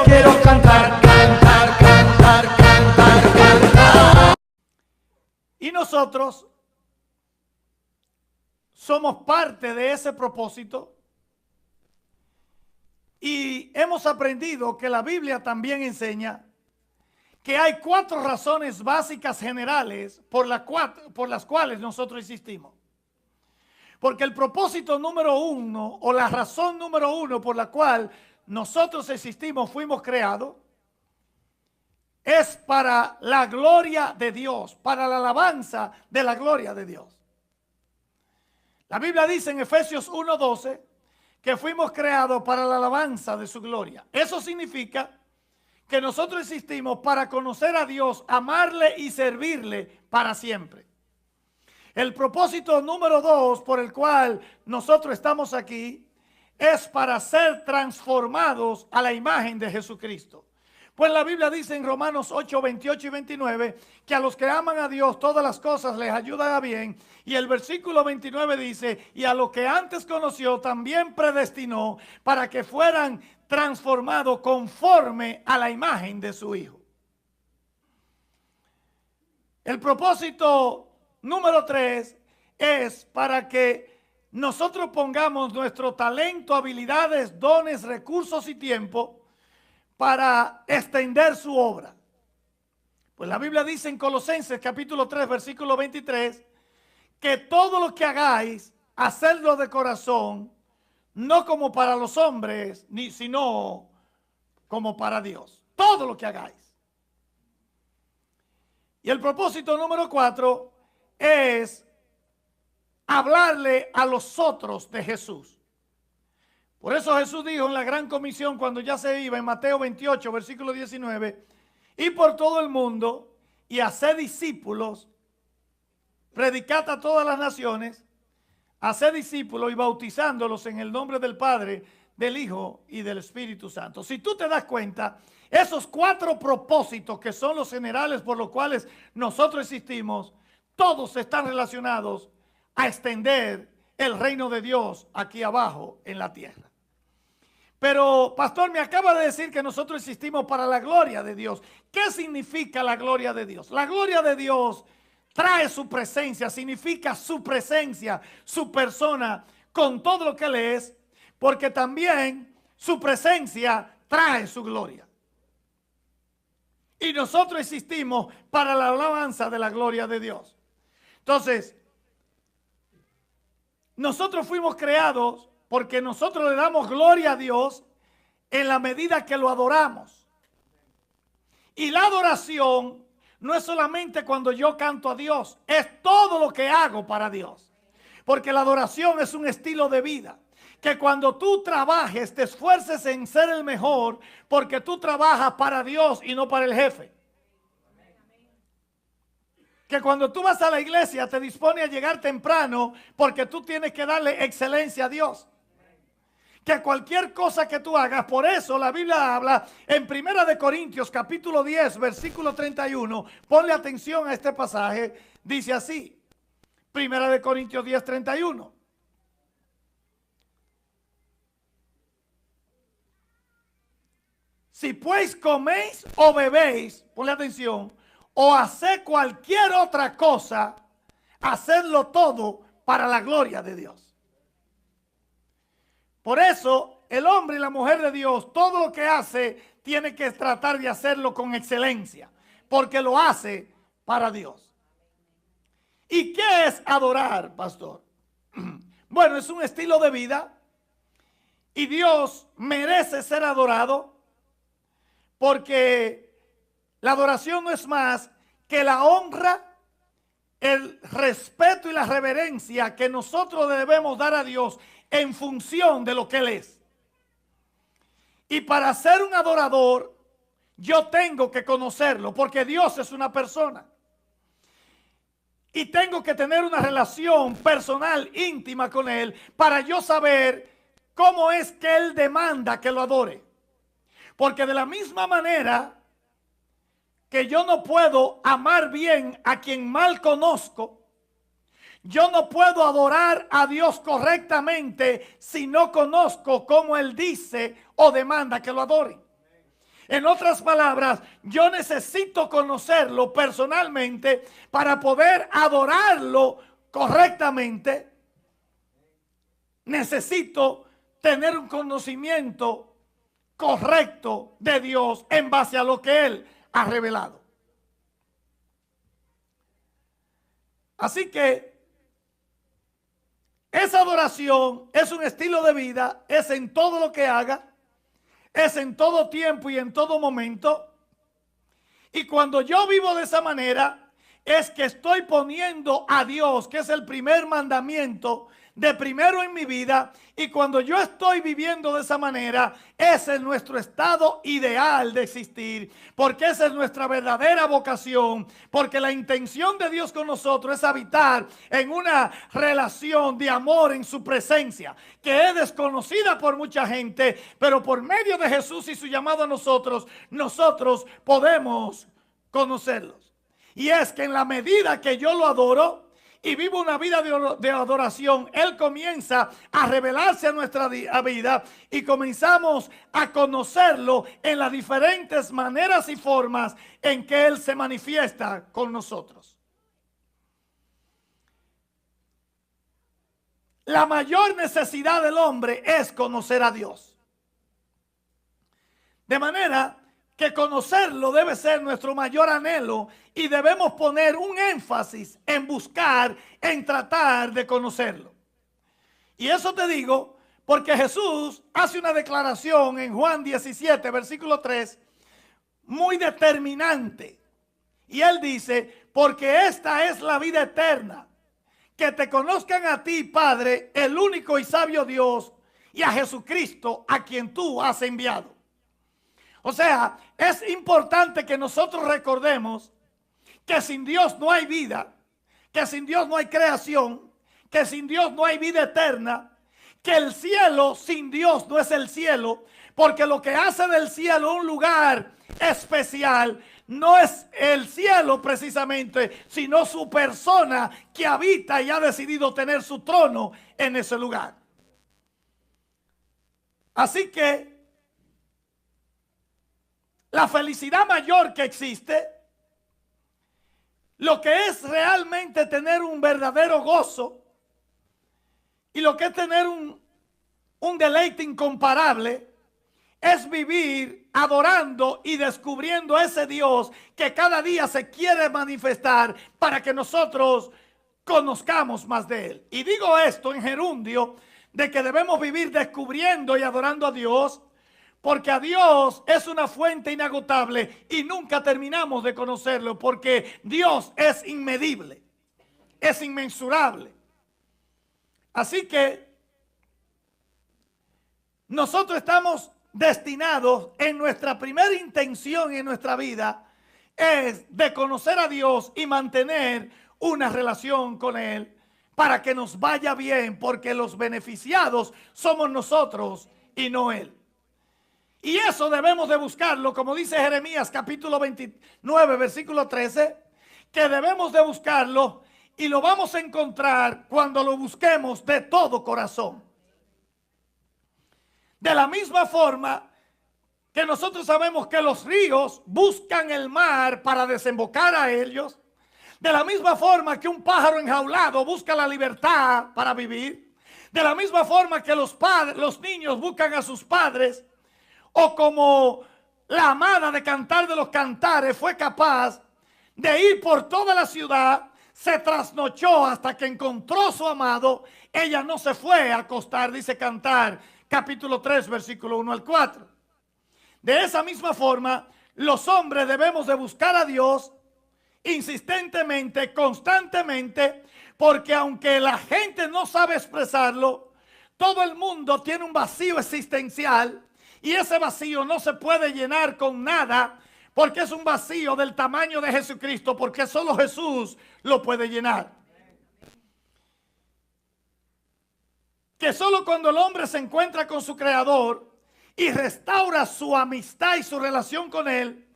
quiero cantar, cantar, cantar, cantar, cantar. Y nosotros somos parte de ese propósito y hemos aprendido que la Biblia también enseña que hay 4 razones básicas generales por las cuales nosotros existimos. Porque el propósito número 1 o la razón número 1 por la cual nosotros existimos, fuimos creados, es para la gloria de Dios, para la alabanza de la gloria de Dios. La Biblia dice en Efesios 1:12 que fuimos creados para la alabanza de su gloria. Eso significa que nosotros existimos para conocer a Dios, amarle y servirle para siempre. El propósito número 2 por el cual nosotros estamos aquí es para ser transformados a la imagen de Jesucristo. Pues la Biblia dice en Romanos 8:28 y 29 que a los que aman a Dios todas las cosas les ayudan a bien. Y el versículo 29 dice, y a los que antes conoció también predestinó para que fueran transformados conforme a la imagen de su Hijo. El propósito número 3 es para que nosotros pongamos nuestro talento, habilidades, dones, recursos y tiempo para extender su obra. Pues la Biblia dice en Colosenses capítulo 3 versículo 23 que todo lo que hagáis, hacedlo de corazón, no como para los hombres, sino como para Dios. Todo lo que hagáis. Y el propósito número 4 es hablarle a los otros de Jesús. Por eso Jesús dijo en la gran comisión cuando ya se iba en Mateo 28, versículo 19, y por todo el mundo y haced discípulos, predicad a todas las naciones, haced discípulos y bautizándolos en el nombre del Padre, del Hijo y del Espíritu Santo. Si tú te das cuenta, esos 4 propósitos que son los generales por los cuales nosotros existimos, todos están relacionados a extender el reino de Dios aquí abajo en la tierra. Pero, pastor, me acaba de decir que nosotros existimos para la gloria de Dios. ¿Qué significa la gloria de Dios? La gloria de Dios trae su presencia, significa su presencia, su persona, con todo lo que Él es, porque también su presencia trae su gloria. Y nosotros existimos para la alabanza de la gloria de Dios. Entonces, nosotros fuimos creados porque nosotros le damos gloria a Dios en la medida que lo adoramos. Y la adoración no es solamente cuando yo canto a Dios, es todo lo que hago para Dios. Porque la adoración es un estilo de vida. Que cuando tú trabajes, te esfuerces en ser el mejor, porque tú trabajas para Dios y no para el jefe. Que cuando tú vas a la iglesia te dispone a llegar temprano porque tú tienes que darle excelencia a Dios. Que cualquier cosa que tú hagas, por eso la Biblia habla en 1 de Corintios capítulo 10 versículo 31, ponle atención a este pasaje, dice así, 1 de Corintios 10, 31. Si pues coméis o bebéis, ponle atención, o haced cualquier otra cosa, hacedlo todo para la gloria de Dios. Por eso, el hombre y la mujer de Dios, todo lo que hace, tiene que tratar de hacerlo con excelencia, porque lo hace para Dios. ¿Y qué es adorar, pastor? Bueno, es un estilo de vida y Dios merece ser adorado porque la adoración no es más que la honra, el respeto y la reverencia que nosotros debemos dar a Dios en función de lo que Él es. Y para ser un adorador, yo tengo que conocerlo, porque Dios es una persona. Y tengo que tener una relación personal, íntima con Él, para yo saber cómo es que Él demanda que lo adore. Porque de la misma manera que yo no puedo amar bien a quien mal conozco, yo no puedo adorar a Dios correctamente si no conozco cómo Él dice o demanda que lo adoren. En otras palabras, yo necesito conocerlo personalmente para poder adorarlo correctamente. Necesito tener un conocimiento correcto de Dios en base a lo que Él ha revelado. Así que esa adoración es un estilo de vida, es en todo lo que haga, es en todo tiempo y en todo momento. Y cuando yo vivo de esa manera, es que estoy poniendo a Dios, que es el primer mandamiento, de primero en mi vida. Y cuando yo estoy viviendo de esa manera, ese es nuestro estado ideal de existir, porque esa es nuestra verdadera vocación, porque la intención de Dios con nosotros es habitar en una relación de amor en su presencia, que es desconocida por mucha gente, pero por medio de Jesús y su llamado a nosotros, nosotros podemos conocerlos. Y es que en la medida que yo lo adoro y vivo una vida de adoración, Él comienza a revelarse a nuestra vida y comenzamos a conocerlo en las diferentes maneras y formas en que Él se manifiesta con nosotros. La mayor necesidad del hombre es conocer a Dios. De manera que conocerlo debe ser nuestro mayor anhelo y debemos poner un énfasis en buscar, en tratar de conocerlo. Y eso te digo porque Jesús hace una declaración en Juan 17, versículo 3, muy determinante. Y Él dice, porque esta es la vida eterna, que te conozcan a ti, Padre, el único y sabio Dios, y a Jesucristo, a quien tú has enviado. O sea, es importante que nosotros recordemos que sin Dios no hay vida, que sin Dios no hay creación, que sin Dios no hay vida eterna, que el cielo sin Dios no es el cielo, porque lo que hace del cielo un lugar especial no es el cielo precisamente, sino su persona que habita y ha decidido tener su trono en ese lugar. Así que la felicidad mayor que existe, lo que es realmente tener un verdadero gozo y lo que es tener un deleite incomparable, es vivir adorando y descubriendo a ese Dios que cada día se quiere manifestar para que nosotros conozcamos más de Él. Y digo esto en gerundio de que debemos vivir descubriendo y adorando a Dios, porque a Dios es una fuente inagotable y nunca terminamos de conocerlo, porque Dios es inmedible, es inmensurable. Así que nosotros estamos destinados, en nuestra primera intención en nuestra vida es de conocer a Dios y mantener una relación con Él para que nos vaya bien, porque los beneficiados somos nosotros y no Él. Y eso debemos de buscarlo, como dice Jeremías capítulo 29, versículo 13, que debemos de buscarlo y lo vamos a encontrar cuando lo busquemos de todo corazón. De la misma forma que nosotros sabemos que los ríos buscan el mar para desembocar a ellos, de la misma forma que un pájaro enjaulado busca la libertad para vivir, de la misma forma que los niños buscan a sus padres, o como la amada de Cantar de los Cantares fue capaz de ir por toda la ciudad, se trasnochó hasta que encontró a su amado, ella no se fue a acostar, dice Cantar, capítulo 3, versículo 1 al 4. De esa misma forma, los hombres debemos de buscar a Dios insistentemente, constantemente, porque aunque la gente no sabe expresarlo, todo el mundo tiene un vacío existencial. Y ese vacío no se puede llenar con nada, porque es un vacío del tamaño de Jesucristo, porque solo Jesús lo puede llenar. Que solo cuando el hombre se encuentra con su Creador y restaura su amistad y su relación con Él,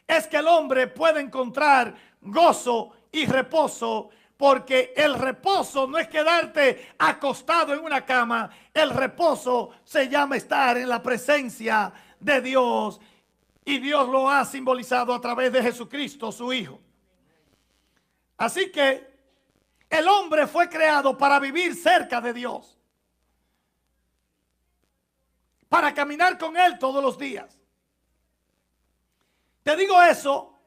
es que el hombre puede encontrar gozo y reposo. Porque el reposo no es quedarte acostado en una cama. El reposo se llama estar en la presencia de Dios Y Dios lo ha simbolizado a través de Jesucristo, su Hijo. Así que el hombre fue creado para vivir cerca de Dios, para caminar con Él todos los días. Te digo eso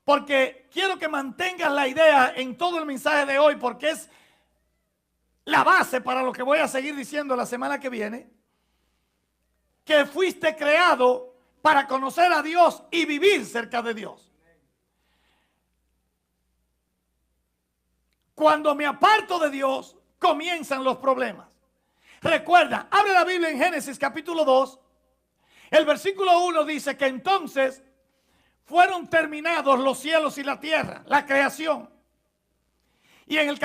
porque quiero que mantengas la idea en todo el mensaje de hoy, porque es la base para lo que voy a seguir diciendo la semana que viene. Que fuiste creado para conocer a Dios y vivir cerca de Dios. Cuando me aparto de Dios, comienzan los problemas. Recuerda, abre la Biblia en Génesis capítulo 2. El versículo 1 dice que entonces fueron terminados los cielos y la tierra, la creación. Y en el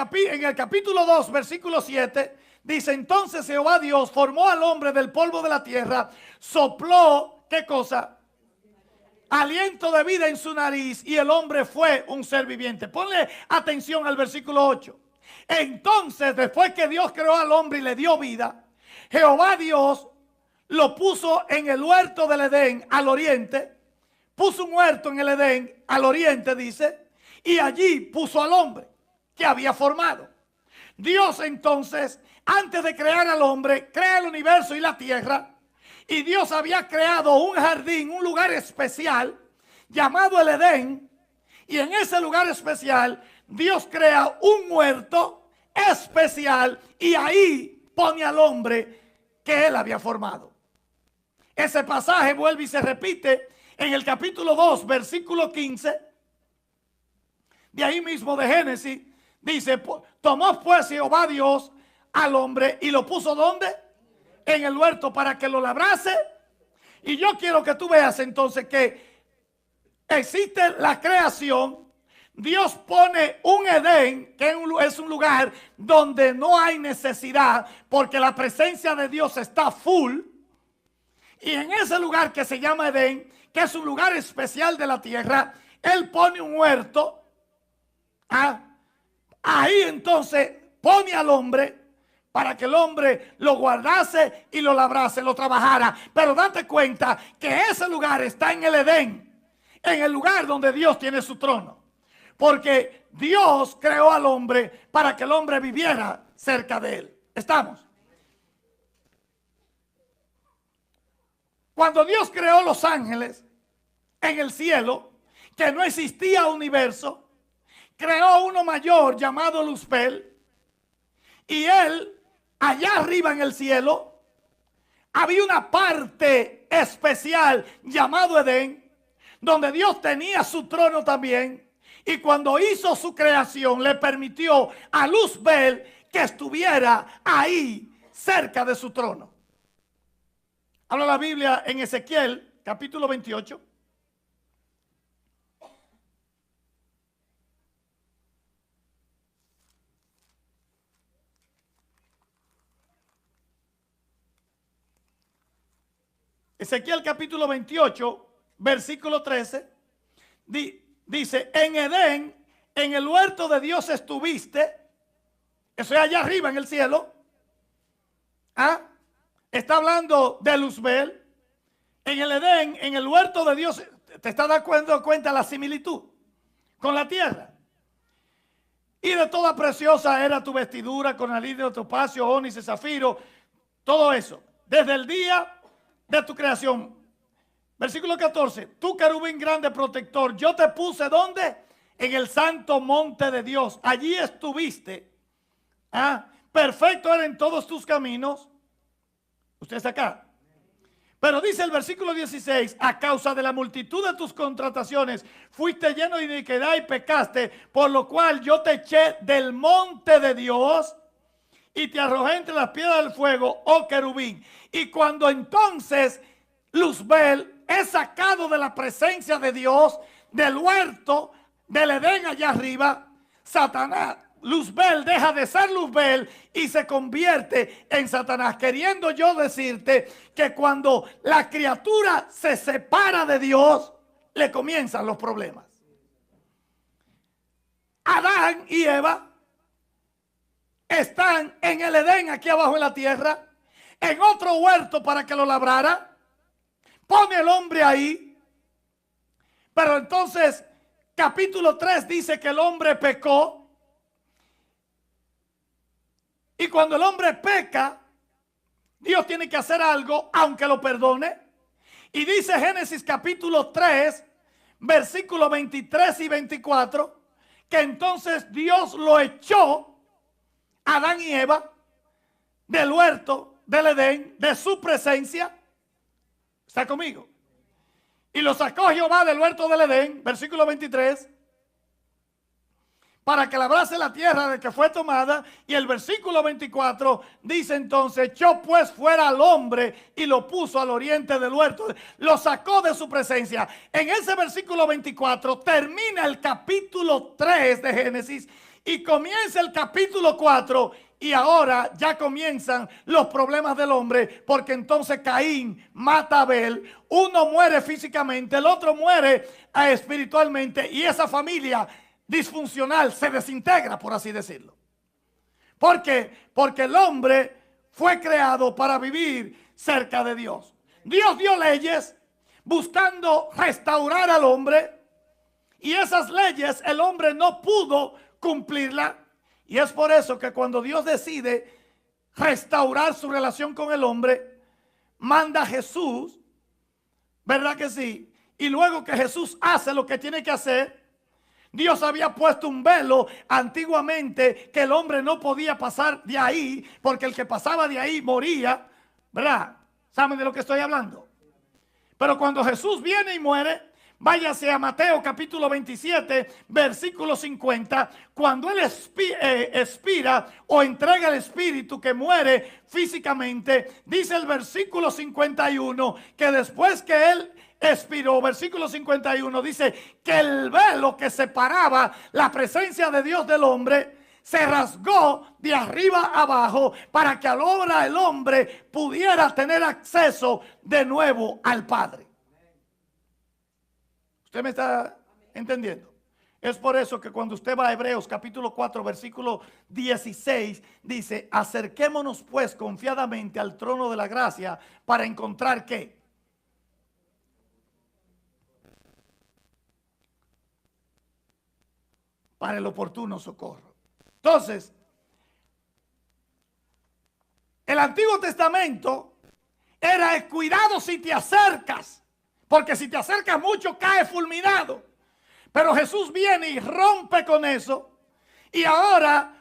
capítulo 2, versículo 7, dice, entonces Jehová Dios formó al hombre del polvo de la tierra, sopló, ¿qué cosa? Aliento de vida en su nariz, y el hombre fue un ser viviente. Ponle atención al versículo 8. Entonces, después que Dios creó al hombre y le dio vida, Jehová Dios lo puso en el huerto del Edén al oriente. Puso un huerto en el Edén al oriente, dice, y allí puso al hombre que había formado. Dios entonces, antes de crear al hombre, crea el universo y la tierra. Y Dios había creado un jardín, un lugar especial llamado el Edén. Y en ese lugar especial, Dios crea un huerto especial y ahí pone al hombre que Él había formado. Ese pasaje vuelve y se repite en el capítulo 2, versículo 15. De ahí mismo de Génesis, dice, tomó pues Jehová Dios al hombre y lo puso ¿dónde? En el huerto para que lo labrase. Y yo quiero que tú veas entonces que existe la creación. Dios pone un Edén, que es un lugar donde no hay necesidad, porque la presencia de Dios está full. Y en ese lugar que se llama Edén, que es un lugar especial de la tierra, Él pone un huerto. Ahí entonces pone al hombre para que el hombre lo guardase y lo labrase, lo trabajara. Pero date cuenta que ese lugar está en el Edén, en el lugar donde Dios tiene su trono. Porque Dios creó al hombre para que el hombre viviera cerca de él. ¿Estamos? Cuando Dios creó los ángeles en el cielo, que no existía universo, creó uno mayor llamado Luzbel. Y él, allá arriba en el cielo, había una parte especial llamado Edén, donde Dios tenía su trono también. Y cuando hizo su creación, le permitió a Luzbel que estuviera ahí cerca de su trono. Habla la Biblia en Ezequiel, capítulo 28. Ezequiel capítulo 28, versículo 13, dice, en Edén, en el huerto de Dios estuviste, eso es allá arriba en el cielo. Está hablando de Luzbel. En el Edén, en el huerto de Dios, te está dando cuenta la similitud con la tierra. Y de toda preciosa era tu vestidura, con anillo de topacio, ónice, zafiro, todo eso. Desde el día de tu creación. Versículo 14. Tú, querubín grande protector, yo te puse ¿dónde? En el santo monte de Dios. Allí estuviste. Perfecto era en todos tus caminos. Usted está acá. Pero dice el versículo 16, a causa de la multitud de tus contrataciones, fuiste lleno de iniquidad y pecaste, por lo cual yo te eché del monte de Dios y te arrojé entre las piedras del fuego, oh querubín. Y cuando entonces Luzbel es sacado de la presencia de Dios, del huerto, del Edén allá arriba, Satanás, Luzbel deja de ser Luzbel y se convierte en Satanás. Queriendo yo decirte que cuando la criatura se separa de Dios, le comienzan los problemas. Adán y Eva están en el Edén aquí abajo en la tierra, en otro huerto para que lo labrara. Pone el hombre ahí Pero entonces, capítulo 3 dice que el hombre pecó. Y cuando el hombre peca, Dios tiene que hacer algo, aunque lo perdone. Y dice Génesis capítulo 3, versículos 23 y 24, que entonces Dios lo echó, Adán y Eva, del huerto del Edén, de su presencia. ¿Está conmigo? Y lo sacó Jehová del huerto del Edén, versículo 23, para que labrase la tierra de que fue tomada. Y el versículo 24 dice entonces: echó pues fuera al hombre y lo puso al oriente del huerto. Lo sacó de su presencia. En ese versículo 24 termina el capítulo 3 de Génesis y comienza el capítulo 4. Y ahora ya comienzan los problemas del hombre, porque entonces Caín mata a Abel. Uno muere físicamente, el otro muere espiritualmente, y esa familia disfuncional se desintegra, por así decirlo. ¿Por qué? Porque el hombre fue creado para vivir cerca de Dios. Dios dio leyes buscando restaurar al hombre, y esas leyes el hombre no pudo cumplirlas. Y es por eso que cuando Dios decide restaurar su relación con el hombre, manda a Jesús, ¿verdad que sí? Y luego que Jesús hace lo que tiene que hacer, Dios había puesto un velo antiguamente que el hombre no podía pasar de ahí, porque el que pasaba de ahí moría, ¿verdad? ¿Saben de lo que estoy hablando? Pero cuando Jesús viene y muere, váyase a Mateo capítulo 27, versículo 50. Cuando Él expira o entrega el espíritu, que muere físicamente, dice el versículo 51 que después que Él expiró, versículo 51, dice que el velo que separaba la presencia de Dios del hombre se rasgó de arriba abajo, para que ahora el hombre pudiera tener acceso de nuevo al Padre. ¿Usted me está entendiendo? Es por eso que cuando usted va a Hebreos capítulo 4 versículo 16 dice: acerquémonos pues confiadamente al trono de la gracia para encontrar ¿qué? Para el oportuno socorro. Entonces, el Antiguo Testamento era: cuidado si te acercas, porque si te acercas mucho caes fulminado. Pero Jesús viene y rompe con eso, y ahora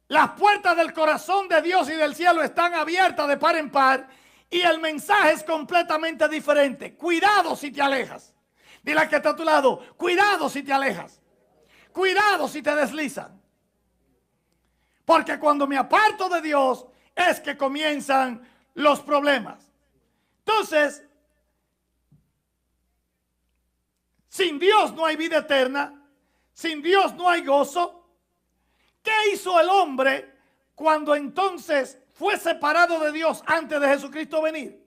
las puertas del corazón de Dios y del cielo están abiertas de par en par, y el mensaje es completamente diferente. Cuidado si te alejas. Dile al que está a tu lado: cuidado si te alejas. Cuidado si te deslizan. Porque cuando me aparto de Dios es que comienzan los problemas. Entonces, sin Dios no hay vida eterna. Sin Dios no hay gozo. ¿Qué hizo el hombre cuando entonces fue separado de Dios antes de Jesucristo venir?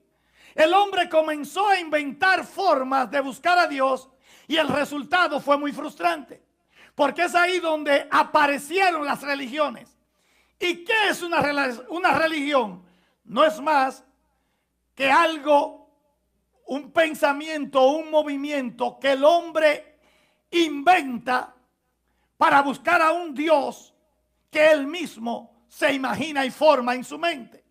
El hombre comenzó a inventar formas de buscar a Dios, y el resultado fue muy frustrante. Porque es ahí donde aparecieron las religiones. ¿Y qué es una religión? No es más que algo, un pensamiento, un movimiento que el hombre inventa para buscar a un Dios que él mismo se imagina y forma en su mente.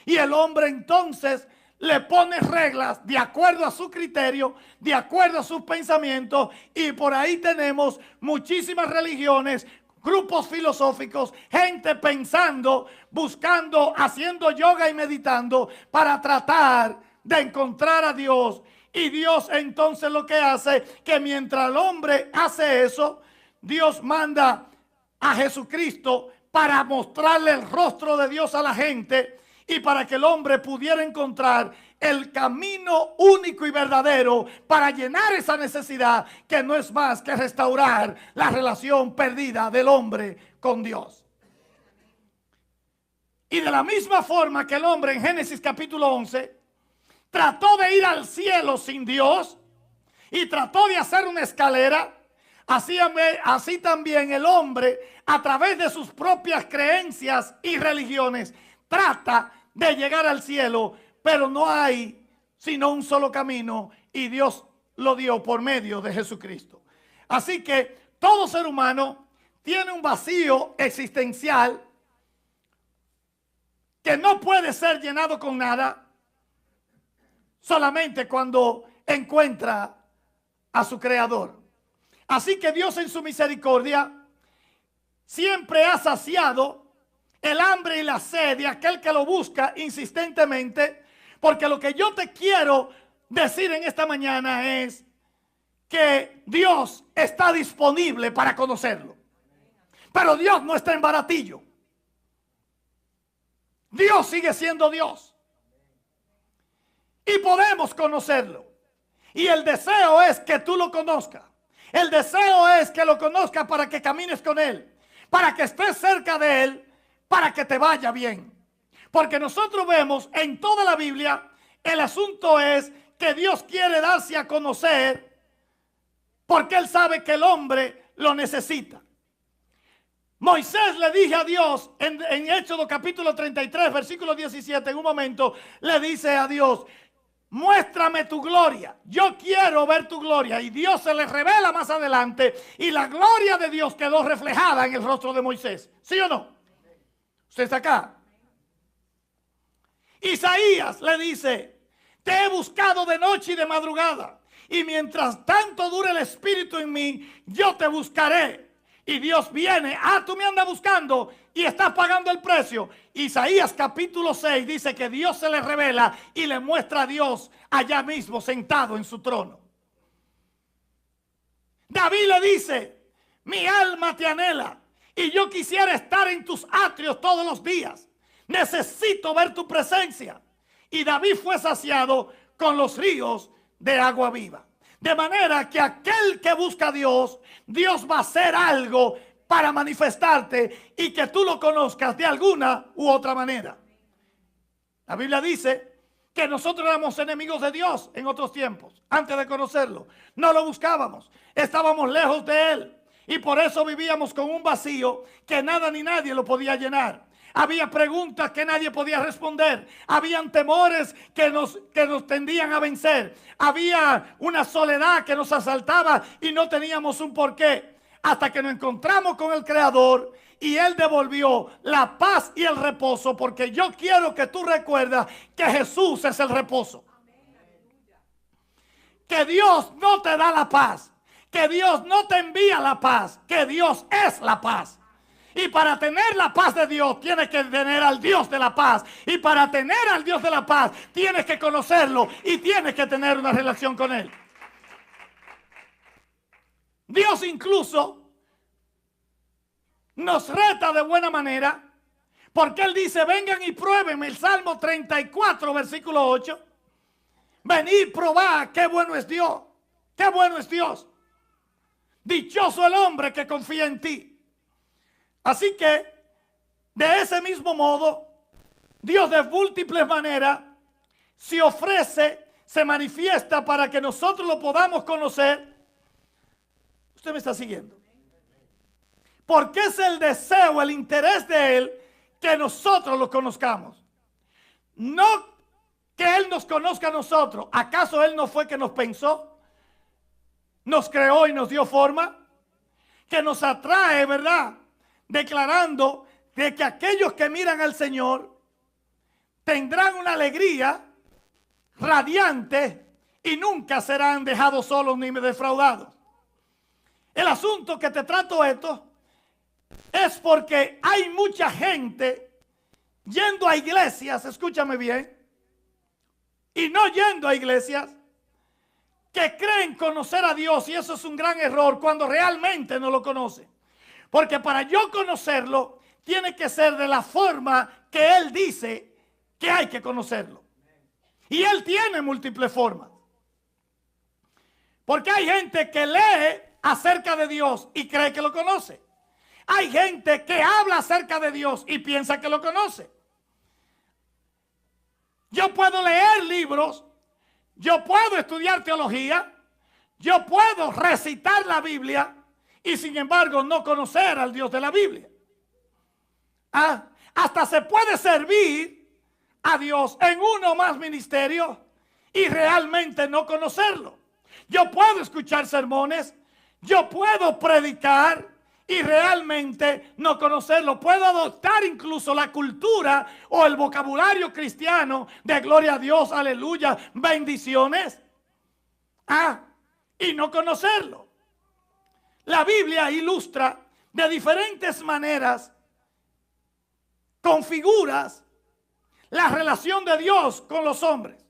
Y el hombre entonces le pone reglas de acuerdo a su criterio, de acuerdo a sus pensamientos, y por ahí tenemos muchísimas religiones, grupos filosóficos, gente pensando, buscando, haciendo yoga y meditando para tratar de encontrar a Dios. Y Dios entonces lo que hace, que mientras el hombre hace eso, Dios manda a Jesucristo para mostrarle el rostro de Dios a la gente, y para que el hombre pudiera encontrar el camino único y verdadero para llenar esa necesidad, que no es más que restaurar la relación perdida del hombre con Dios. Y de la misma forma que el hombre en Génesis capítulo 11 trató de ir al cielo sin Dios y trató de hacer una escalera, así también el hombre, a través de sus propias creencias y religiones, trata de llegar al cielo, pero no hay sino un solo camino, y Dios lo dio por medio de Jesucristo. Así que todo ser humano tiene un vacío existencial que no puede ser llenado con nada, solamente cuando encuentra a su Creador. Así que Dios en su misericordia siempre ha saciado el hambre y la sed de aquel que lo busca insistentemente, porque lo que yo te quiero decir en esta mañana es que Dios está disponible para conocerlo. Pero Dios no está en baratillo. Dios sigue siendo Dios. Y podemos conocerlo. Y el deseo es que tú lo conozcas. El deseo es que lo conozcas para que camines con Él, para que estés cerca de Él, para que te vaya bien. Porque nosotros vemos en toda la Biblia, el asunto es que Dios quiere darse a conocer porque Él sabe que el hombre lo necesita. Moisés le dije a Dios en Éxodo capítulo 33, versículo 17, en un momento, le dice a Dios: muéstrame tu gloria, yo quiero ver tu gloria. Y Dios se le revela más adelante y la gloria de Dios quedó reflejada en el rostro de Moisés. ¿Sí o no? ¿Usted está acá? Isaías le dice: te he buscado de noche y de madrugada, y mientras tanto dure el espíritu en mí, yo te buscaré. Y Dios viene: tú me andas buscando y estás pagando el precio. Isaías capítulo 6 dice que Dios se le revela y le muestra a Dios allá mismo sentado en su trono. David le dice: mi alma te anhela y yo quisiera estar en tus atrios todos los días. Necesito ver tu presencia. Y David fue saciado con los ríos de agua viva. De manera que aquel que busca a Dios, Dios va a hacer algo para manifestarte y que tú lo conozcas de alguna u otra manera. La Biblia dice que nosotros éramos enemigos de Dios en otros tiempos, antes de conocerlo. No lo buscábamos, estábamos lejos de Él y por eso vivíamos con un vacío que nada ni nadie lo podía llenar. Había preguntas que nadie podía responder. Habían temores que nos tendían a vencer. Había una soledad que nos asaltaba y no teníamos un porqué. Hasta que nos encontramos con el Creador y Él devolvió la paz y el reposo. Porque yo quiero que tú recuerdas que Jesús es el reposo. Que Dios no te da la paz. Que Dios no te envía la paz. Que Dios es la paz. Y para tener la paz de Dios, tienes que tener al Dios de la paz. Y para tener al Dios de la paz, tienes que conocerlo y tienes que tener una relación con Él. Dios incluso nos reta de buena manera, porque Él dice: vengan y pruébenme. El Salmo 34, versículo 8. Venid, probad, qué bueno es Dios. Qué bueno es Dios. Dichoso el hombre que confía en ti. Así que, de ese mismo modo, Dios de múltiples maneras se ofrece, se manifiesta para que nosotros lo podamos conocer. ¿Usted me está siguiendo? Porque es el deseo, el interés de Él que nosotros lo conozcamos. No que Él nos conozca a nosotros. ¿Acaso Él no fue que nos pensó? Nos creó y nos dio forma. Que nos atrae, ¿verdad? Declarando de que aquellos que miran al Señor tendrán una alegría radiante y nunca serán dejados solos ni defraudados. El asunto que te trato esto es porque hay mucha gente yendo a iglesias, escúchame bien, y no yendo a iglesias, que creen conocer a Dios, y eso es un gran error cuando realmente no lo conocen. Porque para yo conocerlo, tiene que ser de la forma que Él dice que hay que conocerlo. Y Él tiene múltiples formas. Porque hay gente que lee acerca de Dios y cree que lo conoce. Hay gente que habla acerca de Dios y piensa que lo conoce. Yo puedo leer libros, yo puedo estudiar teología, yo puedo recitar la Biblia, y sin embargo no conocer al Dios de la Biblia. Hasta se puede servir a Dios en uno o más ministerios y realmente no conocerlo. Yo puedo escuchar sermones, yo puedo predicar y realmente no conocerlo. Puedo adoptar incluso la cultura o el vocabulario cristiano de gloria a Dios, aleluya, bendiciones. Y no conocerlo. La Biblia ilustra de diferentes maneras, con figuras, la relación de Dios con los hombres.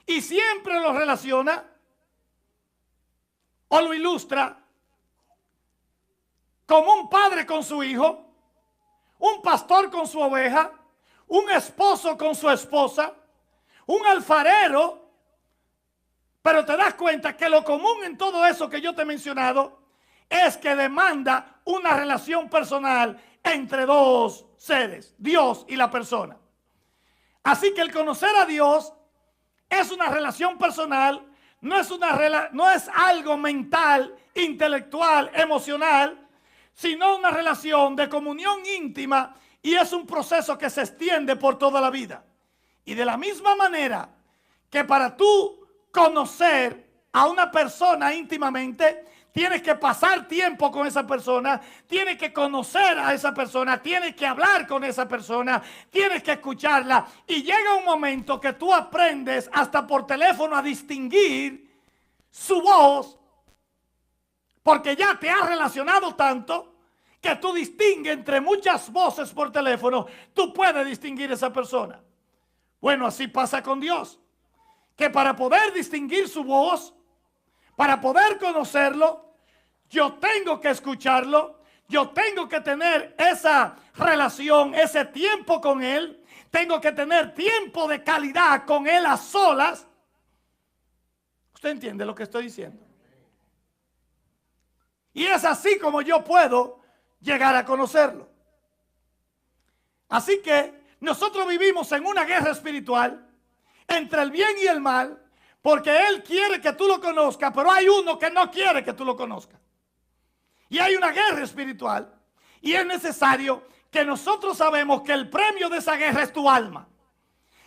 Y siempre lo relaciona o lo ilustra como un padre con su hijo, un pastor con su oveja, un esposo con su esposa, un alfarero. Pero te das cuenta que lo común en todo eso que yo te he mencionado es que demanda una relación personal entre dos seres, Dios y la persona. Así que el conocer a Dios es una relación personal, no es algo mental, intelectual, emocional, sino una relación de comunión íntima, y es un proceso que se extiende por toda la vida. Y de la misma manera que para tú conocer a una persona íntimamente, tienes que pasar tiempo con esa persona, tienes que conocer a esa persona, tienes que hablar con esa persona, tienes que escucharla, y llega un momento que tú aprendes hasta por teléfono a distinguir su voz, porque ya te has relacionado tanto que tú distingues entre muchas voces por teléfono, tú puedes distinguir a esa persona. Bueno, así pasa con Dios, que para poder distinguir su voz, para poder conocerlo, yo tengo que escucharlo, yo tengo que tener esa relación, ese tiempo con Él, tengo que tener tiempo de calidad con Él a solas. ¿Usted entiende lo que estoy diciendo? Y es así como yo puedo llegar a conocerlo. Así que nosotros vivimos en una guerra espiritual entre el bien y el mal, porque Él quiere que tú lo conozcas, pero hay uno que no quiere que tú lo conozcas. Y hay una guerra espiritual, y es necesario que nosotros sabemos que el premio de esa guerra es tu alma,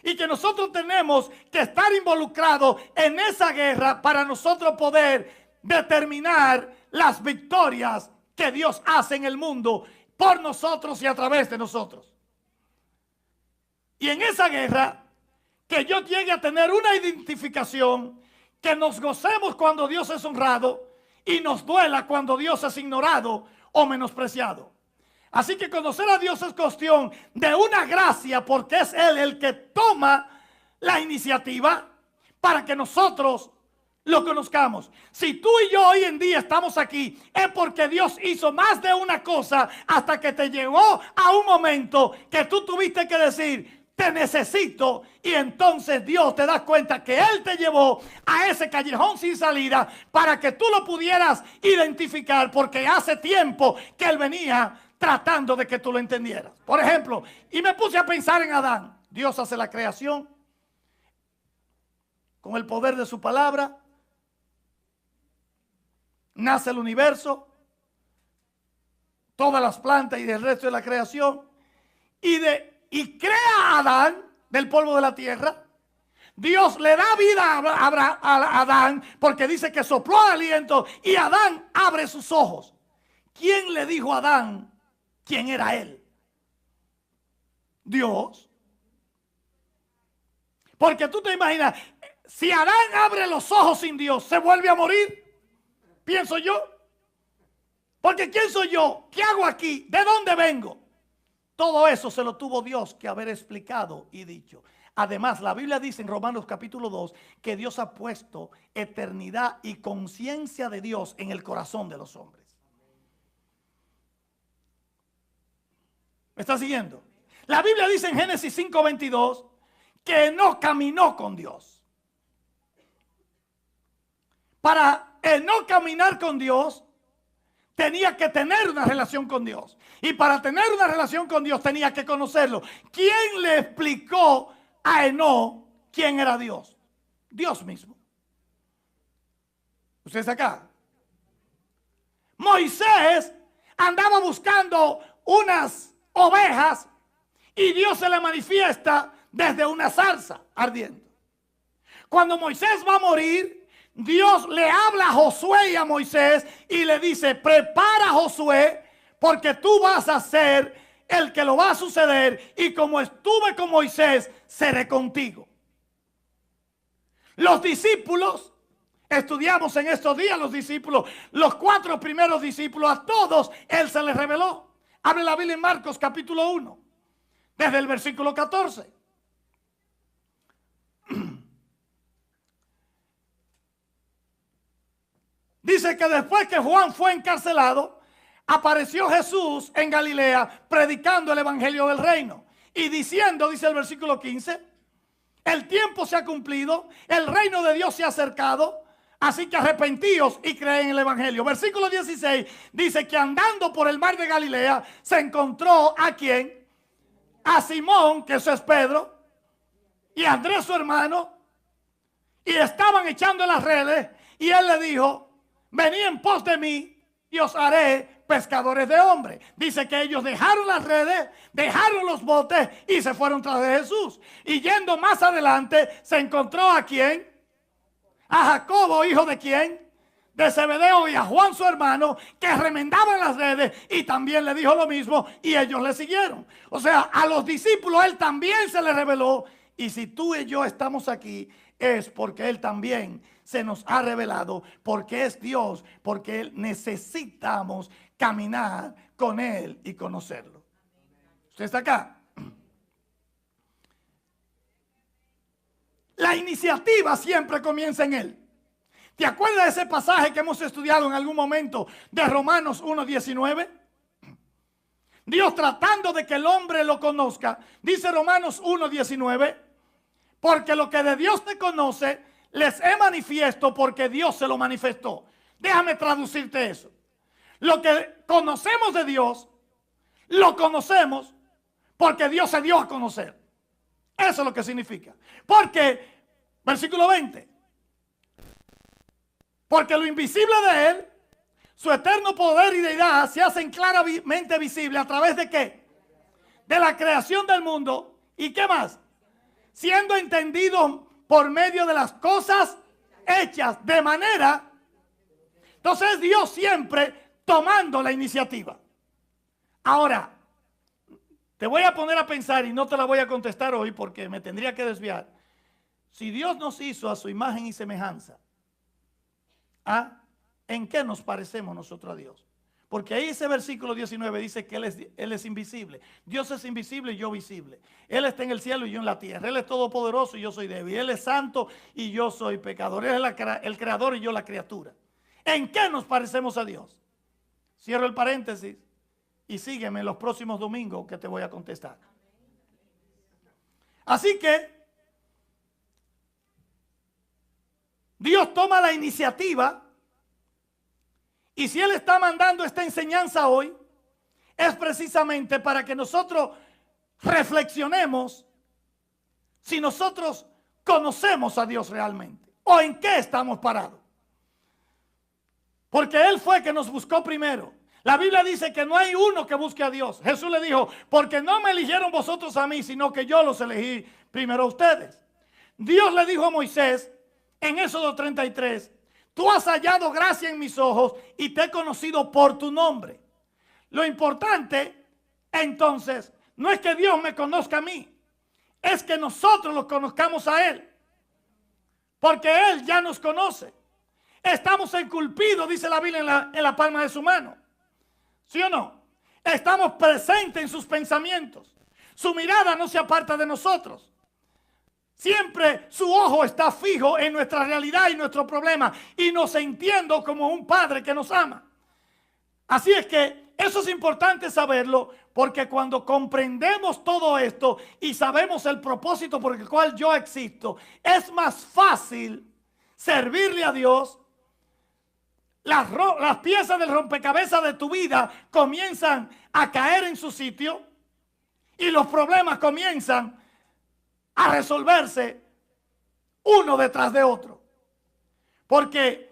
y que nosotros tenemos que estar involucrados en esa guerra para nosotros poder determinar las victorias que Dios hace en el mundo por nosotros y a través de nosotros. Y en esa guerra, que yo llegue a tener una identificación, que nos gocemos cuando Dios es honrado y nos duela cuando Dios es ignorado o menospreciado. Así que conocer a Dios es cuestión de una gracia, porque es Él el que toma la iniciativa para que nosotros lo conozcamos. Si tú y yo hoy en día estamos aquí, es porque Dios hizo más de una cosa hasta que te llegó a un momento que tú tuviste que decir: te necesito. Y entonces Dios te das cuenta que Él te llevó a ese callejón sin salida para que tú lo pudieras identificar, porque hace tiempo que Él venía tratando de que tú lo entendieras. Por ejemplo, y me puse a pensar en Adán. Dios hace la creación con el poder de su palabra, nace el universo, todas las plantas y el resto de la creación, y crea a Adán del polvo de la tierra. Dios le da vida a Adán, porque dice que sopló aliento y Adán abre sus ojos. ¿Quién le dijo a Adán quién era él? Dios. Porque tú te imaginas, si Adán abre los ojos sin Dios, ¿se vuelve a morir? Pienso yo. Porque ¿quién soy yo? ¿Qué hago aquí? ¿De dónde vengo? Todo eso se lo tuvo Dios que haber explicado y dicho. Además, la Biblia dice en Romanos capítulo 2 que Dios ha puesto eternidad y conciencia de Dios en el corazón de los hombres. ¿Me está siguiendo? La Biblia dice en Génesis 5:22 que Enoc caminó con Dios. Para Enoc caminar con Dios, tenía que tener una relación con Dios. Y para tener una relación con Dios tenía que conocerlo. ¿Quién le explicó a Enoc quién era Dios? Dios mismo. ¿Usted está acá? Moisés andaba buscando unas ovejas y Dios se le manifiesta desde una zarza ardiendo. Cuando Moisés va a morir, Dios le habla a Josué y a Moisés y le dice, prepara, Josué, porque tú vas a ser el que lo va a suceder, y como estuve con Moisés, seré contigo. Los discípulos, estudiamos en estos días los discípulos, los 4 primeros discípulos, a todos Él se les reveló. Abre la Biblia en Marcos capítulo 1, desde el versículo 14. Dice que después que Juan fue encarcelado, apareció Jesús en Galilea predicando el evangelio del reino y diciendo, dice el versículo 15, el tiempo se ha cumplido, el reino de Dios se ha acercado, así que arrepentíos y creed en el evangelio. Versículo 16 dice que andando por el mar de Galilea se encontró ¿a quién? A Simón, que eso es Pedro, y a Andrés su hermano, y estaban echando las redes, y él le dijo, venid en pos de mí y os haré pescadores de hombres. Dice que ellos dejaron las redes, dejaron los botes y se fueron tras de Jesús. Y yendo más adelante se encontró ¿a quién? A Jacobo, hijo de quién? De Zebedeo, y a Juan su hermano, que remendaban las redes, y también le dijo lo mismo y ellos le siguieron. O sea, a los discípulos Él también se les reveló, y si tú y yo estamos aquí es porque Él también se nos ha revelado, porque es Dios, porque necesitamos caminar con Él y conocerlo. ¿Usted está acá? La iniciativa siempre comienza en Él. ¿Te acuerdas de ese pasaje que hemos estudiado en algún momento de Romanos 1:19? Dios tratando de que el hombre lo conozca. Dice Romanos 1:19, porque lo que de Dios se conoce, les he manifiesto porque Dios se lo manifestó. Déjame traducirte eso. Lo que conocemos de Dios, lo conocemos porque Dios se dio a conocer. Eso es lo que significa. Porque, versículo 20, porque lo invisible de Él, su eterno poder y deidad, se hacen claramente visibles a través de ¿qué? De la creación del mundo. ¿Y qué más? Siendo entendidos por medio de las cosas hechas, de manera. Entonces Dios siempre tomando la iniciativa. Ahora, te voy a poner a pensar y no te la voy a contestar hoy porque me tendría que desviar. Si Dios nos hizo a su imagen y semejanza, ¿en qué nos parecemos nosotros a Dios? Porque ahí ese versículo 19 dice que Él es invisible. Dios es invisible y yo visible. Él está en el cielo y yo en la tierra. Él es todopoderoso y yo soy débil. Él es santo y yo soy pecador. Él es el creador y yo la criatura. ¿En qué nos parecemos a Dios? Cierro el paréntesis y sígueme en los próximos domingos que te voy a contestar. Así que Dios toma la iniciativa. Y si Él está mandando esta enseñanza hoy, es precisamente para que nosotros reflexionemos si nosotros conocemos a Dios realmente o en qué estamos parados. Porque Él fue que nos buscó primero. La Biblia dice que no hay uno que busque a Dios. Jesús le dijo, porque no me eligieron vosotros a mí, sino que yo los elegí primero a ustedes. Dios le dijo a Moisés en Éxodo 33, tú has hallado gracia en mis ojos y te he conocido por tu nombre. Lo importante, entonces, no es que Dios me conozca a mí, es que nosotros lo conozcamos a Él. Porque Él ya nos conoce. Estamos enculpidos, dice la Biblia, en la palma de su mano. ¿Sí o no? Estamos presentes en sus pensamientos. Su mirada no se aparta de nosotros. Siempre su ojo está fijo en nuestra realidad y nuestro problema. Y nos entiende como un padre que nos ama. Así es que eso es importante saberlo. Porque cuando comprendemos todo esto y sabemos el propósito por el cual yo existo, es más fácil servirle a Dios. Las piezas del rompecabezas de tu vida comienzan a caer en su sitio. Y los problemas comienzan a resolverse uno detrás de otro. Porque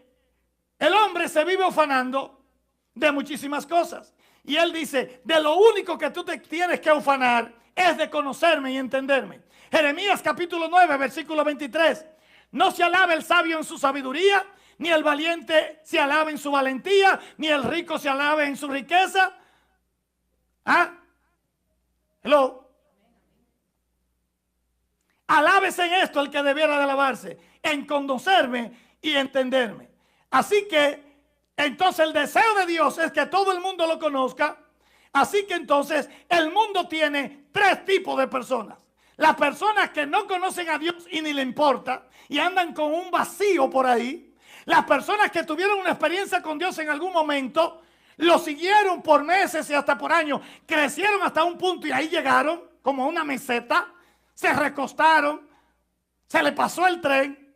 el hombre se vive ufanando de muchísimas cosas. Y él dice, de lo único que tú te tienes que ufanar es de conocerme y entenderme. Jeremías capítulo 9, versículo 23. No se alaba el sabio en su sabiduría, ni el valiente se alaba en su valentía, ni el rico se alaba en su riqueza. ¿Ah? Hello. Alábese en esto el que debiera de alabarse, en conocerme y entenderme. Así que, entonces el deseo de Dios es que todo el mundo lo conozca. Así que entonces el mundo tiene tres tipos de personas. Las personas que no conocen a Dios y ni le importa y andan con un vacío por ahí. Las personas que tuvieron una experiencia con Dios en algún momento, lo siguieron por meses y hasta por años, crecieron hasta un punto y ahí llegaron como una meseta, se recostaron, se le pasó el tren.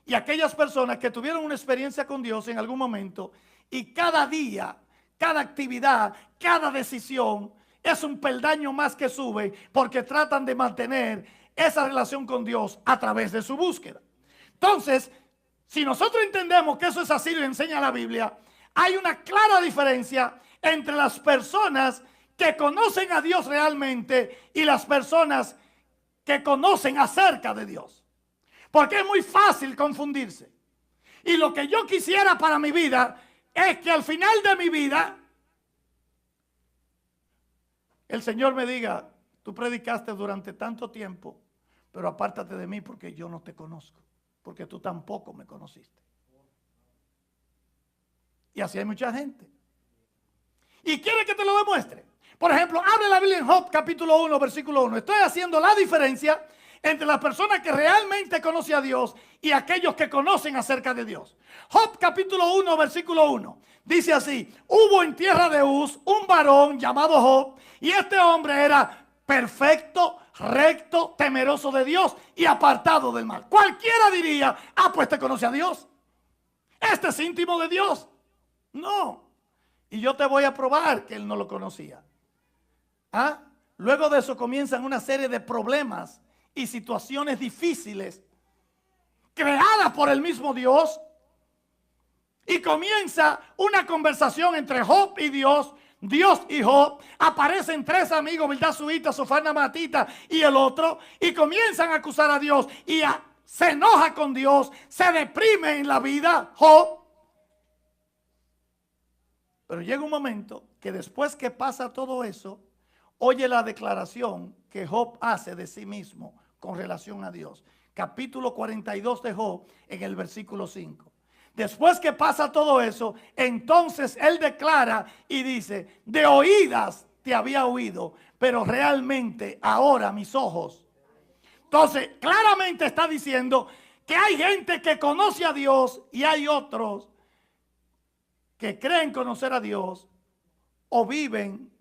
Y aquellas personas que tuvieron una experiencia con Dios en algún momento y cada día, cada actividad, cada decisión es un peldaño más que sube porque tratan de mantener esa relación con Dios a través de su búsqueda. Entonces, si nosotros entendemos que eso es así, lo enseña la Biblia, hay una clara diferencia entre las personas que conocen a Dios realmente y las personas que conocen acerca de Dios. Porque es muy fácil confundirse. Y lo que yo quisiera para mi vida es que al final de mi vida el Señor me diga, tú predicaste durante tanto tiempo, pero apártate de mí porque yo no te conozco, porque tú tampoco me conociste. Y así hay mucha gente. ¿Y quiere que te lo demuestre? Por ejemplo, abre la Biblia en Job capítulo 1, versículo 1. Estoy haciendo la diferencia entre las personas que realmente conocen a Dios y aquellos que conocen acerca de Dios. Job capítulo 1, versículo 1. Dice así, hubo en tierra de Uz un varón llamado Job, y este hombre era perfecto, recto, temeroso de Dios y apartado del mal. Cualquiera diría, pues este conoce a Dios. Este es íntimo de Dios. No. Y yo te voy a probar que él no lo conocía. Luego de eso comienzan una serie de problemas y situaciones difíciles creadas por el mismo Dios. Y comienza una conversación entre Job y Dios, Dios y Job. Aparecen tres amigos, Bildad Suita, Sofar Naamatita y el otro. Y comienzan a acusar a Dios. Y se enoja con Dios, se deprime en la vida Job. Pero llega un momento que después que pasa todo eso, oye la declaración que Job hace de sí mismo con relación a Dios. Capítulo 42 de Job en el versículo 5. Después que pasa todo eso, entonces él declara y dice, de oídas te había oído, pero realmente ahora mis ojos. Entonces, claramente está diciendo que hay gente que conoce a Dios y hay otros que creen conocer a Dios o viven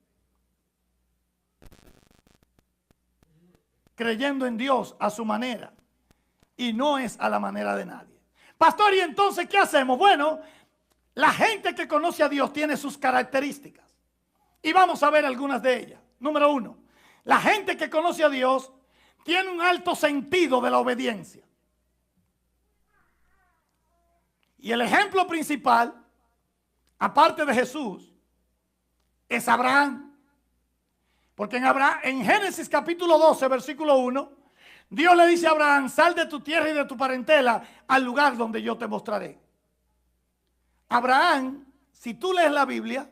creyendo en Dios a su manera y no es a la manera de nadie. Pastor, ¿y entonces qué hacemos? Bueno, la gente que conoce a Dios tiene sus características y vamos a ver algunas de ellas. Número 1, la gente que conoce a Dios tiene un alto sentido de la obediencia. Y el ejemplo principal, aparte de Jesús, es Abraham. Porque en Génesis capítulo 12, versículo 1, Dios le dice a Abraham, sal de tu tierra y de tu parentela al lugar donde yo te mostraré. Abraham, si tú lees la Biblia,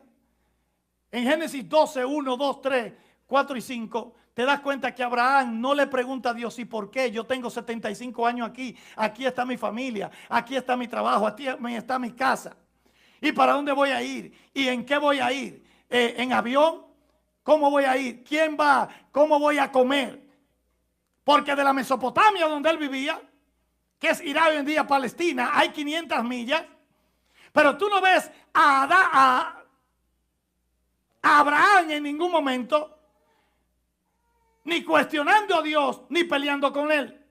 en Génesis 12, 1, 2, 3, 4 y 5, te das cuenta que Abraham no le pregunta a Dios, ¿y por qué? Yo tengo 75 años aquí está mi familia, aquí está mi trabajo, aquí está mi casa. ¿Y para dónde voy a ir? ¿Y en qué voy a ir? ¿En avión? ¿Cómo voy a ir? ¿Quién va? ¿Cómo voy a comer? Porque de la Mesopotamia donde él vivía, que es Irak hoy en día, Palestina, hay 500 millas. Pero tú no ves a Abraham en ningún momento, ni cuestionando a Dios, ni peleando con él.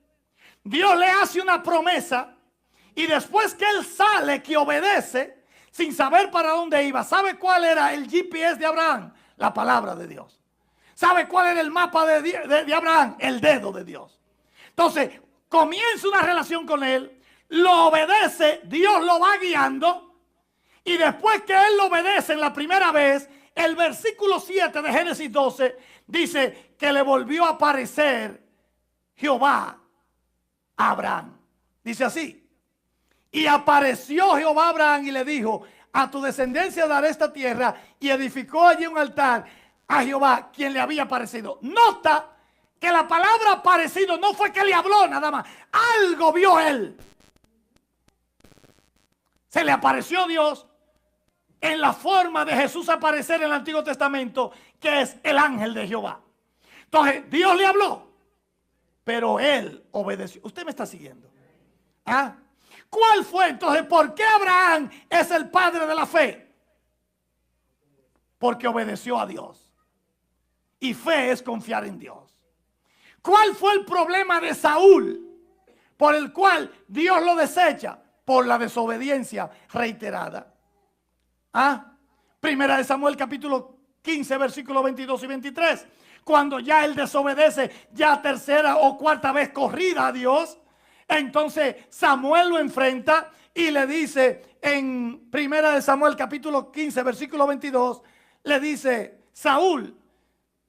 Dios le hace una promesa y después que él sale, que obedece, sin saber para dónde iba. ¿Sabe cuál era el GPS de Abraham? La palabra de Dios. ¿Sabe cuál era el mapa de Abraham? El dedo de Dios. Entonces, comienza una relación con él, lo obedece, Dios lo va guiando, y después que él lo obedece en la primera vez, el versículo 7 de Génesis 12 dice que le volvió a aparecer Jehová a Abraham. Dice así: y apareció Jehová a Abraham y le dijo: a tu descendencia daré esta tierra. Y edificó allí un altar a Jehová, quien le había aparecido. Nota que la palabra aparecido no fue que le habló nada más. Algo vio él. Se le apareció Dios en la forma de Jesús aparecer en el Antiguo Testamento, que es el ángel de Jehová. Entonces, Dios le habló, pero él obedeció. ¿Usted me está siguiendo? ¿Ah? ¿Cuál fue entonces? ¿Por qué Abraham es el padre de la fe? Porque obedeció a Dios. Y fe es confiar en Dios. ¿Cuál fue el problema de Saúl por el cual Dios lo desecha? Por la desobediencia reiterada. Primera de Samuel capítulo 15 versículos 22 y 23. Cuando ya él desobedece ya tercera o cuarta vez corrida a Dios, entonces Samuel lo enfrenta y le dice en Primera de Samuel capítulo 15 versículo 22, le dice: Saúl,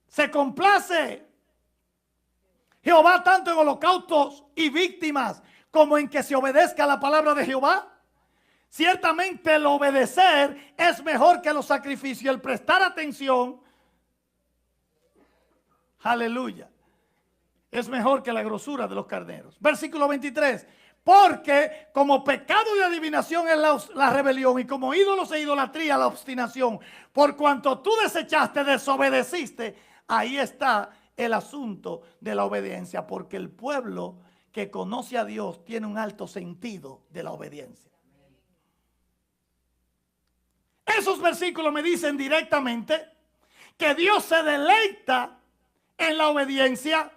¿se complace Jehová tanto en holocaustos y víctimas como en que se obedezca la palabra de Jehová? Ciertamente el obedecer es mejor que los sacrificios, el prestar atención, aleluya, es mejor que la grosura de los carneros. Versículo 23. Porque como pecado de adivinación es la rebelión, y como ídolos e idolatría la obstinación, por cuanto tú desechaste, desobedeciste. Ahí está el asunto de la obediencia, porque el pueblo que conoce a Dios tiene un alto sentido de la obediencia. Esos versículos me dicen directamente que Dios se deleita en la obediencia,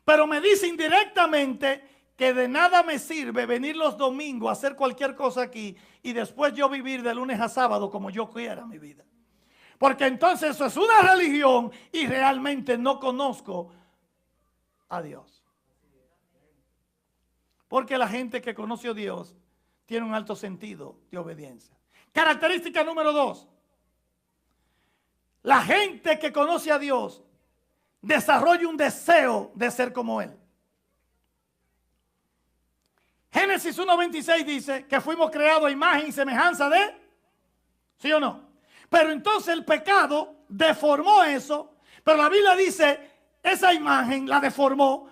pero me dice indirectamente que de nada me sirve venir los domingos a hacer cualquier cosa aquí y después yo vivir de lunes a sábado como yo quiera mi vida. Porque entonces eso es una religión y realmente no conozco a Dios. Porque la gente que conoce a Dios tiene un alto sentido de obediencia. Característica número 2. La gente que conoce a Dios desarrolla un deseo de ser como Él. Génesis 1:26 dice que fuimos creados a imagen y semejanza de, ¿sí o no? Pero entonces el pecado deformó eso, pero la Biblia dice, esa imagen la deformó,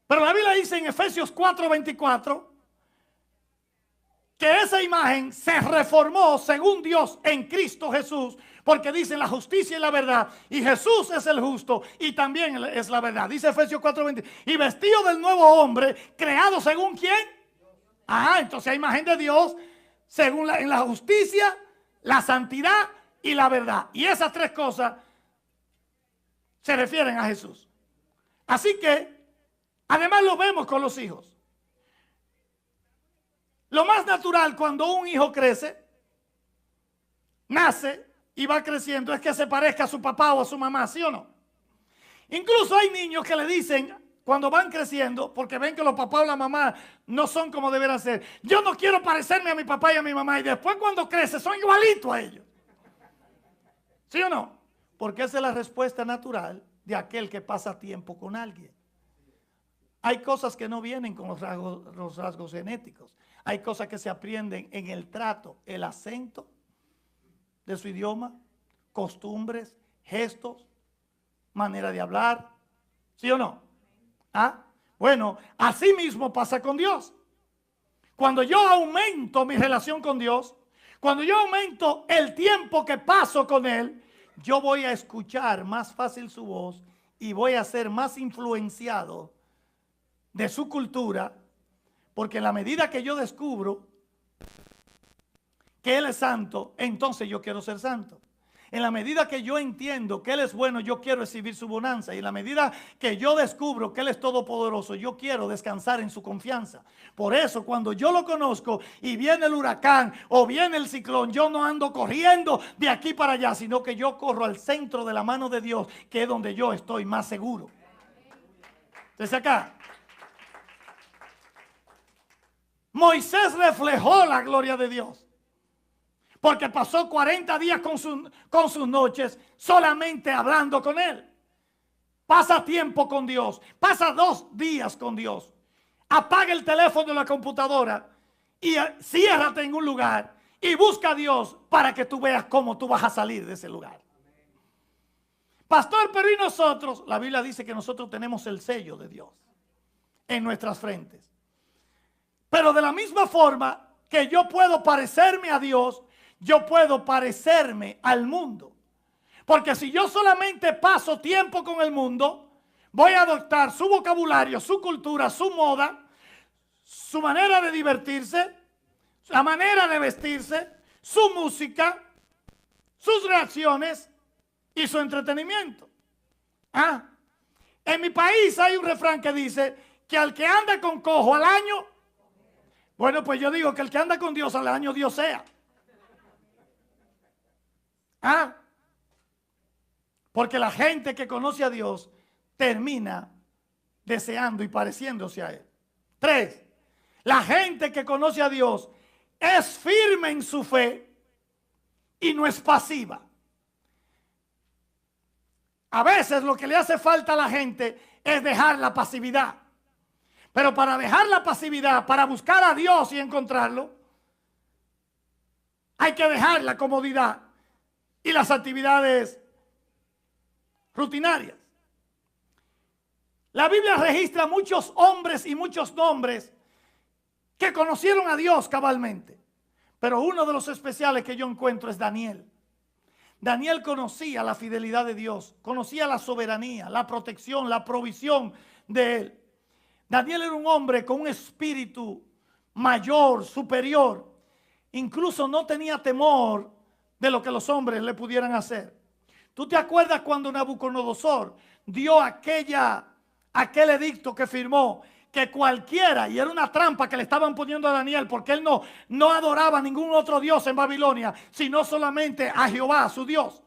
pero la Biblia dice en Efesios 4:24 que esa imagen se reformó según Dios en Cristo Jesús, porque dice la justicia y la verdad, y Jesús es el justo y también es la verdad. Dice Efesios 4:20, y vestido del nuevo hombre, creado según ¿quién? Entonces hay imagen de Dios según en la justicia, la santidad y la verdad. Y esas tres cosas se refieren a Jesús. Así que, además lo vemos con los hijos. Lo más natural cuando un hijo crece, nace y va creciendo, es que se parezca a su papá o a su mamá, ¿sí o no? Incluso hay niños que le dicen, cuando van creciendo, porque ven que los papás o la mamá no son como deberían ser, yo no quiero parecerme a mi papá y a mi mamá, y después cuando crece son igualitos a ellos. ¿Sí o no? Porque esa es la respuesta natural de aquel que pasa tiempo con alguien. Hay cosas que no vienen con los rasgos genéticos. Hay cosas que se aprenden en el trato, el acento de su idioma, costumbres, gestos, manera de hablar. ¿Sí o no? Bueno, así mismo pasa con Dios. Cuando yo aumento mi relación con Dios, cuando yo aumento el tiempo que paso con Él, yo voy a escuchar más fácil su voz y voy a ser más influenciado de su cultura, porque en la medida que yo descubro que Él es santo, entonces yo quiero ser santo. En la medida que yo entiendo que Él es bueno, yo quiero recibir su bonanza. Y en la medida que yo descubro que Él es todopoderoso, yo quiero descansar en su confianza. Por eso, cuando yo lo conozco y viene el huracán o viene el ciclón, yo no ando corriendo de aquí para allá, sino que yo corro al centro de la mano de Dios, que es donde yo estoy más seguro. Entonces acá, Moisés reflejó la gloria de Dios. Porque pasó 40 días con sus noches solamente hablando con Él. Pasa tiempo con Dios. Pasa 2 días con Dios. apaga el teléfono de la computadora y ciérrate en un lugar y busca a Dios para que tú veas cómo tú vas a salir de ese lugar. Pastor, pero ¿y nosotros? La Biblia dice que nosotros tenemos el sello de Dios en nuestras frentes. Pero de la misma forma que yo puedo parecerme a Dios, yo puedo parecerme al mundo. Porque si yo solamente paso tiempo con el mundo, voy a adoptar su vocabulario, su cultura, su moda, su manera de divertirse, la manera de vestirse, su música, sus reacciones y su entretenimiento. En mi país hay un refrán que dice que al que anda con cojo al año, bueno, pues yo digo que el que anda con Dios al año, Dios sea. Porque la gente que conoce a Dios termina deseando y pareciéndose a Él. 3. La gente que conoce a Dios es firme en su fe y no es pasiva. A veces lo que le hace falta a la gente es dejar la pasividad. Pero para dejar la pasividad, para buscar a Dios y encontrarlo, hay que dejar la comodidad y las actividades rutinarias. La Biblia registra muchos hombres y muchos nombres que conocieron a Dios cabalmente. Pero uno de los especiales que yo encuentro es Daniel. Daniel conocía la fidelidad de Dios, conocía la soberanía, la protección, la provisión de Él. Daniel era un hombre con un espíritu mayor, superior. Incluso no tenía temor de lo que los hombres le pudieran hacer. ¿Tú te acuerdas cuando Nabucodonosor dio aquel edicto que firmó? Que cualquiera, y era una trampa que le estaban poniendo a Daniel, porque él no adoraba a ningún otro Dios en Babilonia, sino solamente a Jehová, su Dios.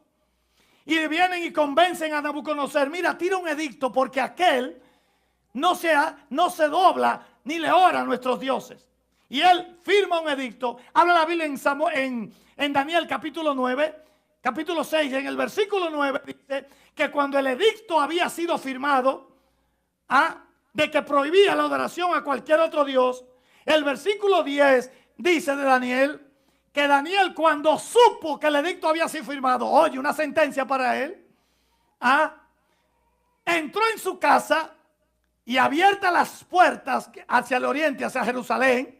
Y vienen y convencen a Nabucodonosor, mira, tira un edicto porque aquel no se dobla ni le ora a nuestros dioses. Y él firma un edicto. Habla la Biblia en Daniel capítulo 9, capítulo 6, en el versículo 9, dice que cuando el edicto había sido firmado, de que prohibía la adoración a cualquier otro Dios, el versículo 10 dice de Daniel, que Daniel cuando supo que el edicto había sido firmado, oye, una sentencia para él, entró en su casa y abiertas las puertas hacia el oriente, hacia Jerusalén,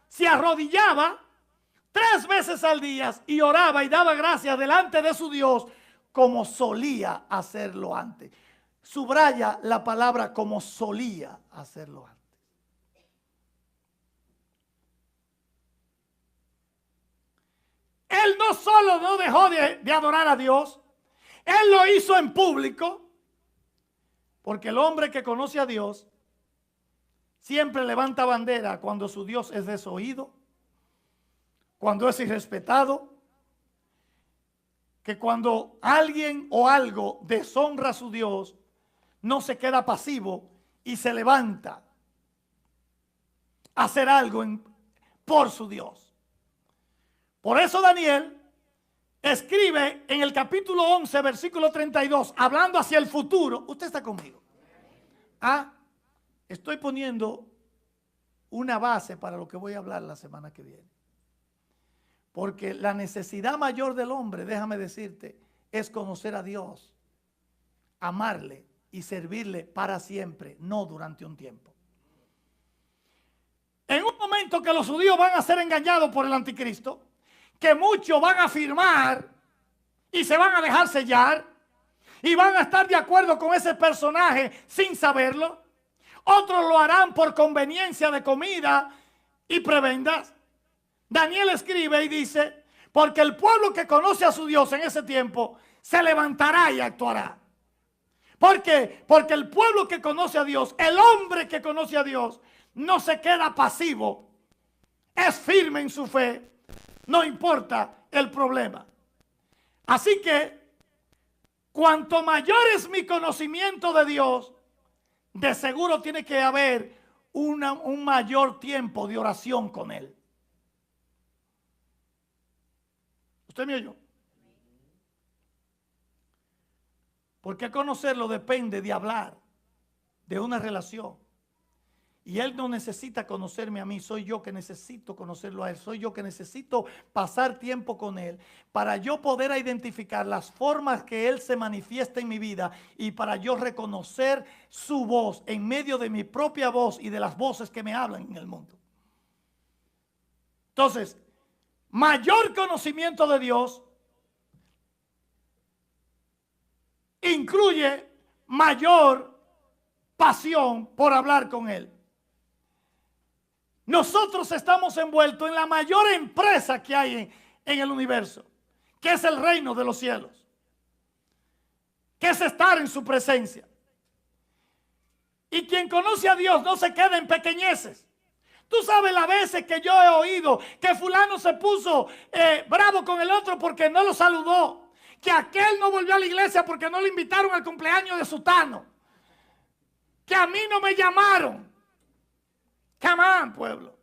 se arrodillaba 3 veces al día y oraba y daba gracias delante de su Dios como solía hacerlo antes. Subraya la palabra como solía hacerlo antes. Él no solo no dejó de adorar a Dios, él lo hizo en público, porque el hombre que conoce a Dios siempre levanta bandera cuando su Dios es desoído, cuando es irrespetado, que cuando alguien o algo deshonra a su Dios, no se queda pasivo y se levanta a hacer algo por su Dios. Por eso Daniel escribe en el capítulo 11, versículo 32, hablando hacia el futuro. Usted está conmigo. Estoy poniendo una base para lo que voy a hablar la semana que viene. Porque la necesidad mayor del hombre, déjame decirte, es conocer a Dios, amarle y servirle para siempre, no durante un tiempo. En un momento que los judíos van a ser engañados por el anticristo, que muchos van a firmar y se van a dejar sellar y van a estar de acuerdo con ese personaje sin saberlo. Otros lo harán por conveniencia de comida y prebendas. Daniel escribe y dice, porque el pueblo que conoce a su Dios en ese tiempo se levantará y actuará. ¿Por qué? Porque el pueblo que conoce a Dios, el hombre que conoce a Dios, no se queda pasivo, es firme en su fe, no importa el problema. Así que, cuanto mayor es mi conocimiento de Dios, de seguro tiene que haber un mayor tiempo de oración con Él. ¿Usted me oyó? Porque conocerlo depende de hablar, de una relación. Y Él no necesita conocerme a mí, soy yo que necesito conocerlo a Él, soy yo que necesito pasar tiempo con Él para yo poder identificar las formas que Él se manifiesta en mi vida y para yo reconocer su voz en medio de mi propia voz y de las voces que me hablan en el mundo. Entonces, mayor conocimiento de Dios incluye mayor pasión por hablar con Él. Nosotros estamos envueltos en la mayor empresa que hay en el universo, que es el reino de los cielos, que es estar en su presencia. Y quien conoce a Dios no se queda en pequeñeces. Tú sabes las veces que yo he oído que fulano se puso bravo con el otro porque no lo saludó, que aquel no volvió a la iglesia porque no le invitaron al cumpleaños de sutano, que a mí no me llamaron. Come on, pueblo.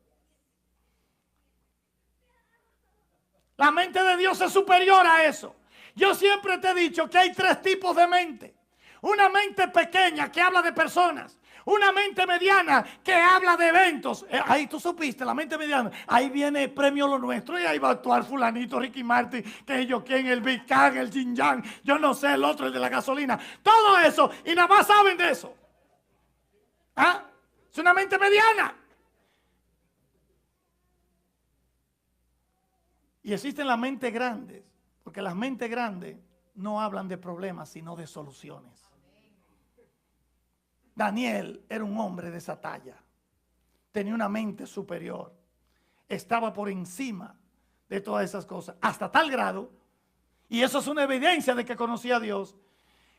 La mente de Dios es superior a eso. Yo siempre te he dicho que hay 3 tipos de mente. Una mente pequeña que habla de personas. Una mente mediana que habla de eventos. Ahí tú supiste, la mente mediana. Ahí viene Premio Lo Nuestro y ahí va a actuar fulanito, Ricky Martin, que yo quien, el Big Kang, el Jin Yang, yo no sé, el otro, el de la gasolina. Todo eso. Y nada más saben de eso. ¿Ah? Es una mente mediana. Y existen las mentes grandes, porque las mentes grandes no hablan de problemas, sino de soluciones. Daniel era un hombre de esa talla. Tenía una mente superior. Estaba por encima de todas esas cosas. Hasta tal grado, y eso es una evidencia de que conocía a Dios,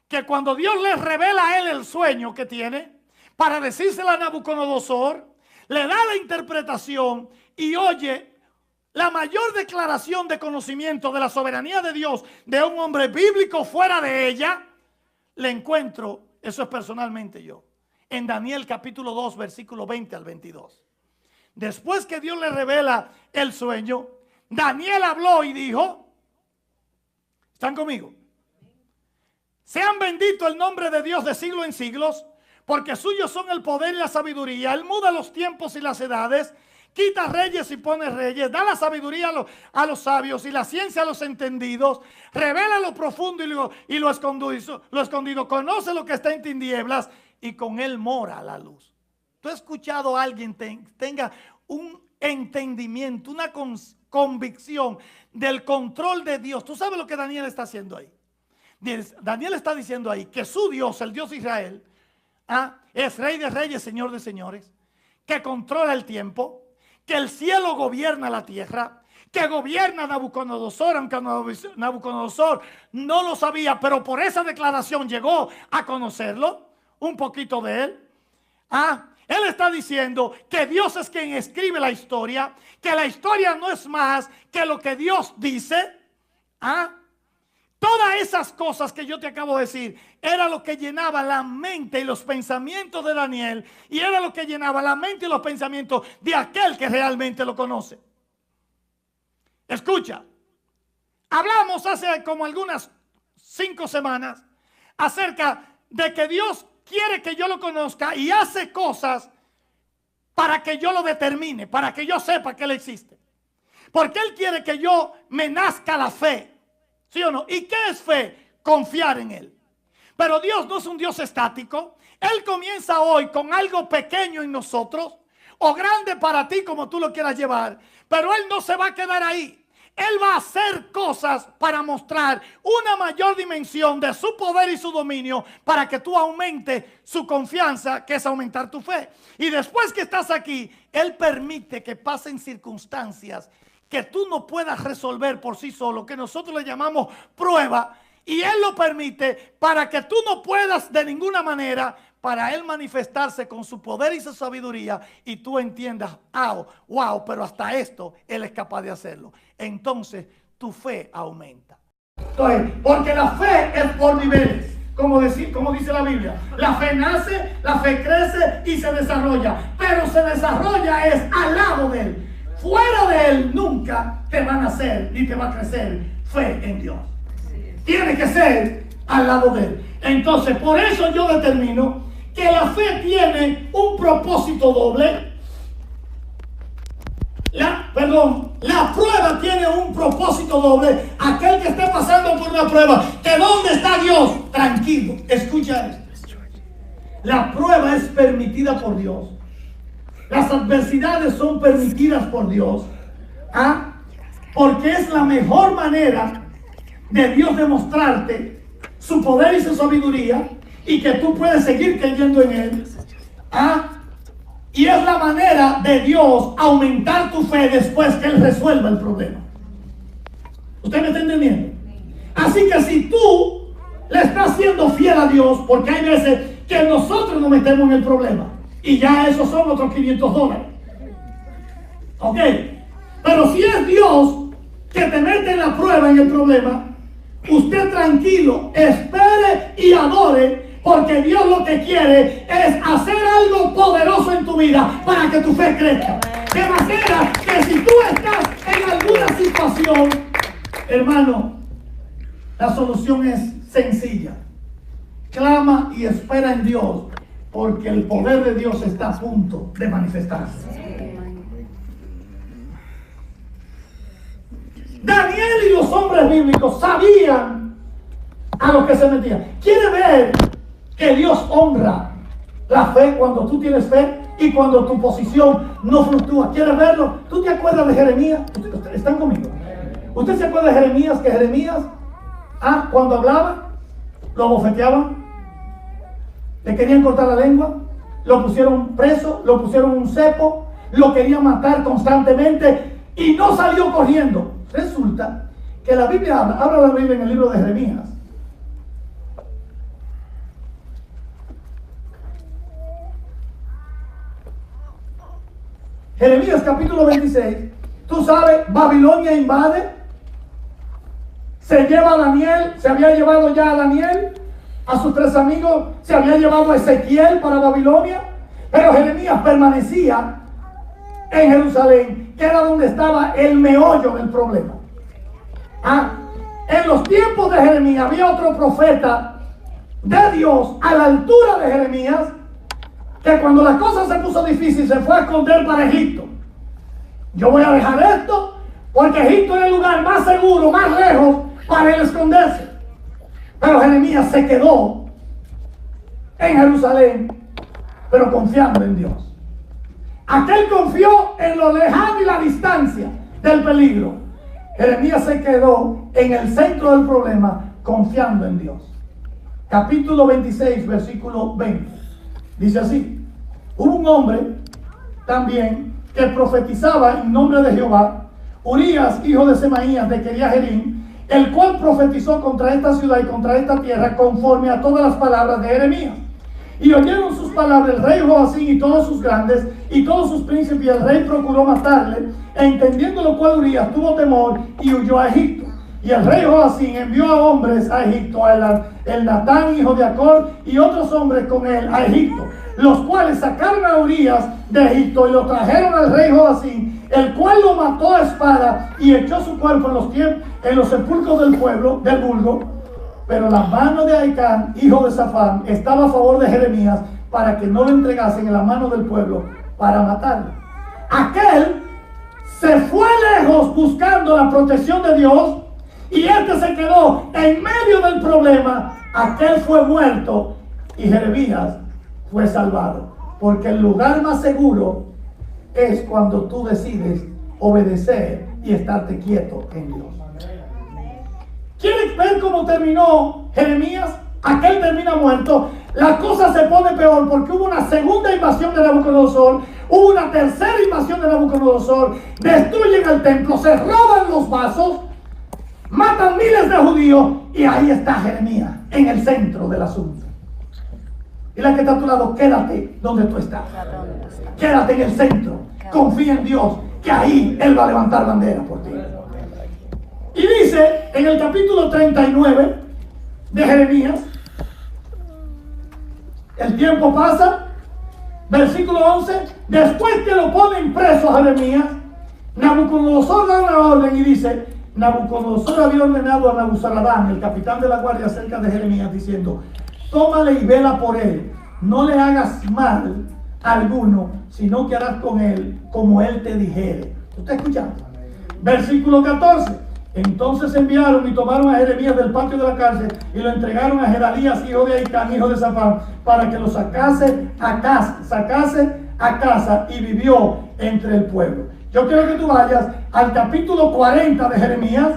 que cuando Dios le revela a él el sueño que tiene, para decírselo a Nabucodonosor, le da la interpretación y oye la mayor declaración de conocimiento de la soberanía de Dios de un hombre bíblico fuera de ella, le encuentro, eso es personalmente yo, en Daniel capítulo 2, versículo 20 al 22. Después que Dios le revela el sueño, Daniel habló y dijo, ¿están conmigo? Sean bendito el nombre de Dios de siglo en siglos, porque suyos son el poder y la sabiduría. Él muda los tiempos y las edades, quita reyes y pone reyes, da la sabiduría a los sabios y la ciencia a los entendidos, revela lo profundo y lo escondido, conoce lo que está en tinieblas y con él mora la luz. ¿Tú has escuchado a alguien tenga un entendimiento, una convicción del control de Dios? ¿Tú sabes lo que Daniel está haciendo ahí? Daniel está diciendo ahí que su Dios, el Dios de Israel, es Rey de Reyes, Señor de Señores, que controla el tiempo, que el cielo gobierna la tierra, que gobierna Nabucodonosor, aunque Nabucodonosor no lo sabía, pero por esa declaración llegó a conocerlo, un poquito de él. Él está diciendo que Dios es quien escribe la historia, que la historia no es más que lo que Dios dice. Todas esas cosas que yo te acabo de decir, era lo que llenaba la mente y los pensamientos de Daniel, y era lo que llenaba la mente y los pensamientos de aquel que realmente lo conoce. Escucha, hablamos hace como algunas 5 semanas acerca de que Dios quiere que yo lo conozca y hace cosas para que yo lo determine, para que yo sepa que Él existe. Porque Él quiere que yo me nazca la fe. ¿Sí o no? ¿Y qué es fe? Confiar en Él. Pero Dios no es un Dios estático. Él comienza hoy con algo pequeño en nosotros, o grande para ti como tú lo quieras llevar. Pero Él no se va a quedar ahí. Él va a hacer cosas para mostrar una mayor dimensión de su poder y su dominio para que tú aumentes su confianza, que es aumentar tu fe. Y después que estás aquí, Él permite que pasen circunstancias que tú no puedas resolver por sí solo, que nosotros le llamamos prueba, y Él lo permite para que tú no puedas de ninguna manera, para Él manifestarse con su poder y su sabiduría, y tú entiendas, wow, pero hasta esto Él es capaz de hacerlo. Entonces tu fe aumenta. Entonces, porque la fe es por niveles, como dice la Biblia. La fe nace, la fe crece y se desarrolla, pero se desarrolla es al lado de Él. Fuera de Él nunca te va a nacer ni te va a crecer fe en Dios. Tiene que ser al lado de Él. Entonces, por eso yo determino que la fe tiene un propósito doble. La prueba tiene un propósito doble. Aquel que esté pasando por una prueba, ¿que dónde está Dios? Tranquilo, escucha esto. La prueba es permitida por Dios. Las adversidades son permitidas por Dios. Porque es la mejor manera de Dios demostrarte su poder y su sabiduría, y que tú puedes seguir creyendo en Él. Y es la manera de Dios aumentar tu fe después que Él resuelva el problema. ¿Usted me está entendiendo? Así que si tú le estás siendo fiel a Dios, porque hay veces que nosotros nos metemos en el problema y ya esos son otros $500. ¿Ok? Pero si es Dios que te mete en la prueba, en el problema, usted tranquilo, espere y adore. Porque Dios lo que quiere es hacer algo poderoso en tu vida para que tu fe crezca. De manera que si tú estás en alguna situación, hermano, la solución es sencilla. Clama y espera en Dios, porque el poder de Dios está a punto de manifestarse. Daniel y los hombres bíblicos sabían a lo que se metían. ¿Quiere ver que Dios honra la fe cuando tú tienes fe y cuando tu posición no fluctúa? ¿Quieres verlo? ¿Tú te acuerdas de Jeremías? ¿Están conmigo? ¿Usted se acuerda de Jeremías? Que Jeremías, cuando hablaba, lo bofeteaban, le querían cortar la lengua, lo pusieron preso, lo pusieron en un cepo, lo querían matar constantemente y no salió corriendo. Resulta que la Biblia habla la Biblia en el libro de Jeremías. Jeremías capítulo 26, tú sabes, Babilonia invade, se lleva a Daniel, se había llevado ya a Daniel, a sus 3 amigos, se había llevado a Ezequiel para Babilonia, pero Jeremías permanecía en Jerusalén, que era donde estaba el meollo del problema. En los tiempos de Jeremías había otro profeta de Dios a la altura de Jeremías, que cuando la cosa se puso difícil se fue a esconder para Egipto. Yo voy a dejar esto porque Egipto era el lugar más seguro, más lejos para él esconderse. Pero Jeremías se quedó en Jerusalén, pero confiando en Dios. Aquel confió en lo lejano y la distancia del peligro. Jeremías se quedó en el centro del problema, confiando en Dios. Capítulo 26, versículo 20. Dice así: hubo un hombre también que profetizaba en nombre de Jehová, Urías, hijo de Semaías de Kiriat-Jearim, el cual profetizó contra esta ciudad y contra esta tierra conforme a todas las palabras de Jeremías. Y oyeron sus palabras el rey Joacim y todos sus grandes y todos sus príncipes, y el rey procuró matarle, e entendiendo lo cual Urías tuvo temor y huyó a Egipto. Y el rey Joacim envió a hombres a Egipto, el Natán, hijo de Acor, y otros hombres con él a Egipto, los cuales sacaron a Urías de Egipto y lo trajeron al rey Joacim, el cual lo mató a espada y echó su cuerpo en los sepulcros del pueblo, del vulgo. Pero la mano de Ahicam, hijo de Safán, estaba a favor de Jeremías para que no lo entregasen en la mano del pueblo para matarlo. Aquel se fue lejos buscando la protección de Dios, y este se quedó en medio del problema. Aquel fue muerto y Jeremías fue salvado. Porque el lugar más seguro es cuando tú decides obedecer y estarte quieto en Dios. ¿Quieren ver cómo terminó Jeremías? Aquel termina muerto. La cosa se pone peor porque hubo una segunda invasión de Nabucodonosor, hubo una tercera invasión de Nabucodonosor, destruyen el templo, se roban los vasos, matan miles de judíos, y ahí está Jeremías en el centro del asunto. Y la que está a tu lado, quédate donde tú estás. Quédate en el centro. Confía en Dios, que ahí Él va a levantar bandera por ti. Y dice en el capítulo 39 de Jeremías, el tiempo pasa, versículo 11, después que lo ponen preso a Jeremías, Nabucodonosor da una orden y dice: Nabucodonosor había ordenado a Nabuzaradán, el capitán de la guardia, acerca de Jeremías, diciendo: tómale y vela por él, no le hagas mal a alguno, sino que harás con él como él te dijere. ¿Tú estás escuchando? Versículo 14. Entonces enviaron y tomaron a Jeremías del patio de la cárcel y lo entregaron a Gedalías, hijo de Ahicam, hijo de Safán, para que lo sacase a casa y vivió entre el pueblo. Yo quiero que tú vayas al capítulo 40 de Jeremías,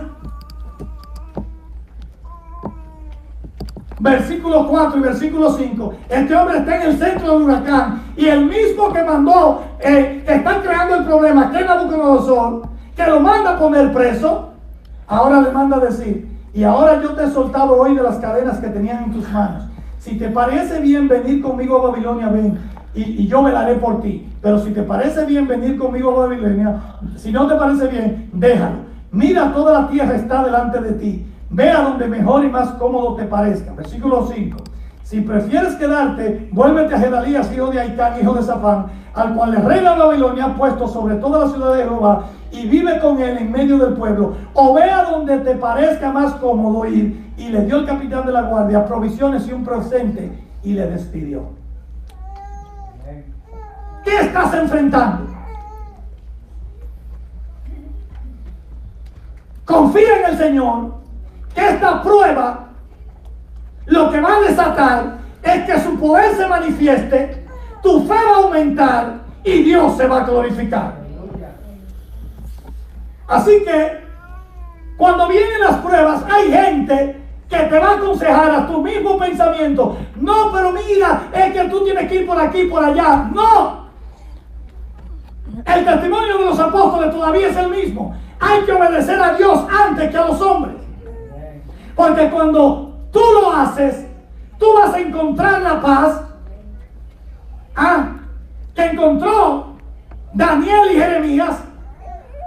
versículo 4 y versículo 5. Este hombre está en el centro del huracán y el mismo que mandó, que está creando el problema, que es Nabucodonosor, que lo manda a poner preso, ahora le manda a decir: y ahora yo te he soltado hoy de las cadenas que tenían en tus manos. Si te parece bien venir conmigo a Babilonia, ven, y yo velaré por ti. Pero si te parece bien venir conmigo a Babilonia, si no te parece bien, déjalo. Mira, toda la tierra está delante de ti. Ve a donde mejor y más cómodo te parezca. Versículo 5. Si prefieres quedarte, vuélvete a Gedalías, hijo de Ahicam, hijo de Safán, al cual el rey de Babilonia ha puesto sobre toda la ciudad de Jehová, y vive con él en medio del pueblo. O ve a donde te parezca más cómodo ir. Y le dio el capitán de la guardia provisiones y un presente, y le despidió. ¿Qué estás enfrentando? Confía en el Señor, que esta prueba lo que va a desatar es que su poder se manifieste, tu fe va a aumentar y Dios se va a glorificar. Así que cuando vienen las pruebas, hay gente que te va a aconsejar a tu mismo pensamiento: no, pero mira, es que tú tienes que ir por aquí, por allá. No, el testimonio de los apóstoles todavía es el mismo. Hay que obedecer a Dios antes que a los hombres, porque cuando tú lo haces, tú vas a encontrar la paz que encontró Daniel y Jeremías,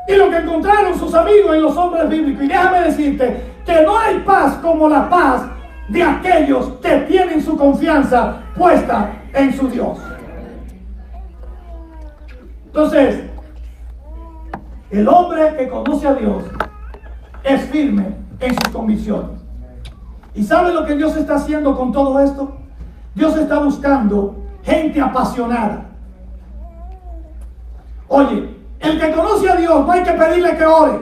y lo que encontraron sus amigos y los hombres bíblicos. Y déjame decirte que no hay paz como la paz de aquellos que tienen su confianza puesta en su Dios. Entonces, el hombre que conoce a Dios es firme en sus convicciones. ¿Y sabe lo que Dios está haciendo con todo esto? Dios está buscando gente apasionada. Oye, el que conoce a Dios no hay que pedirle que ore.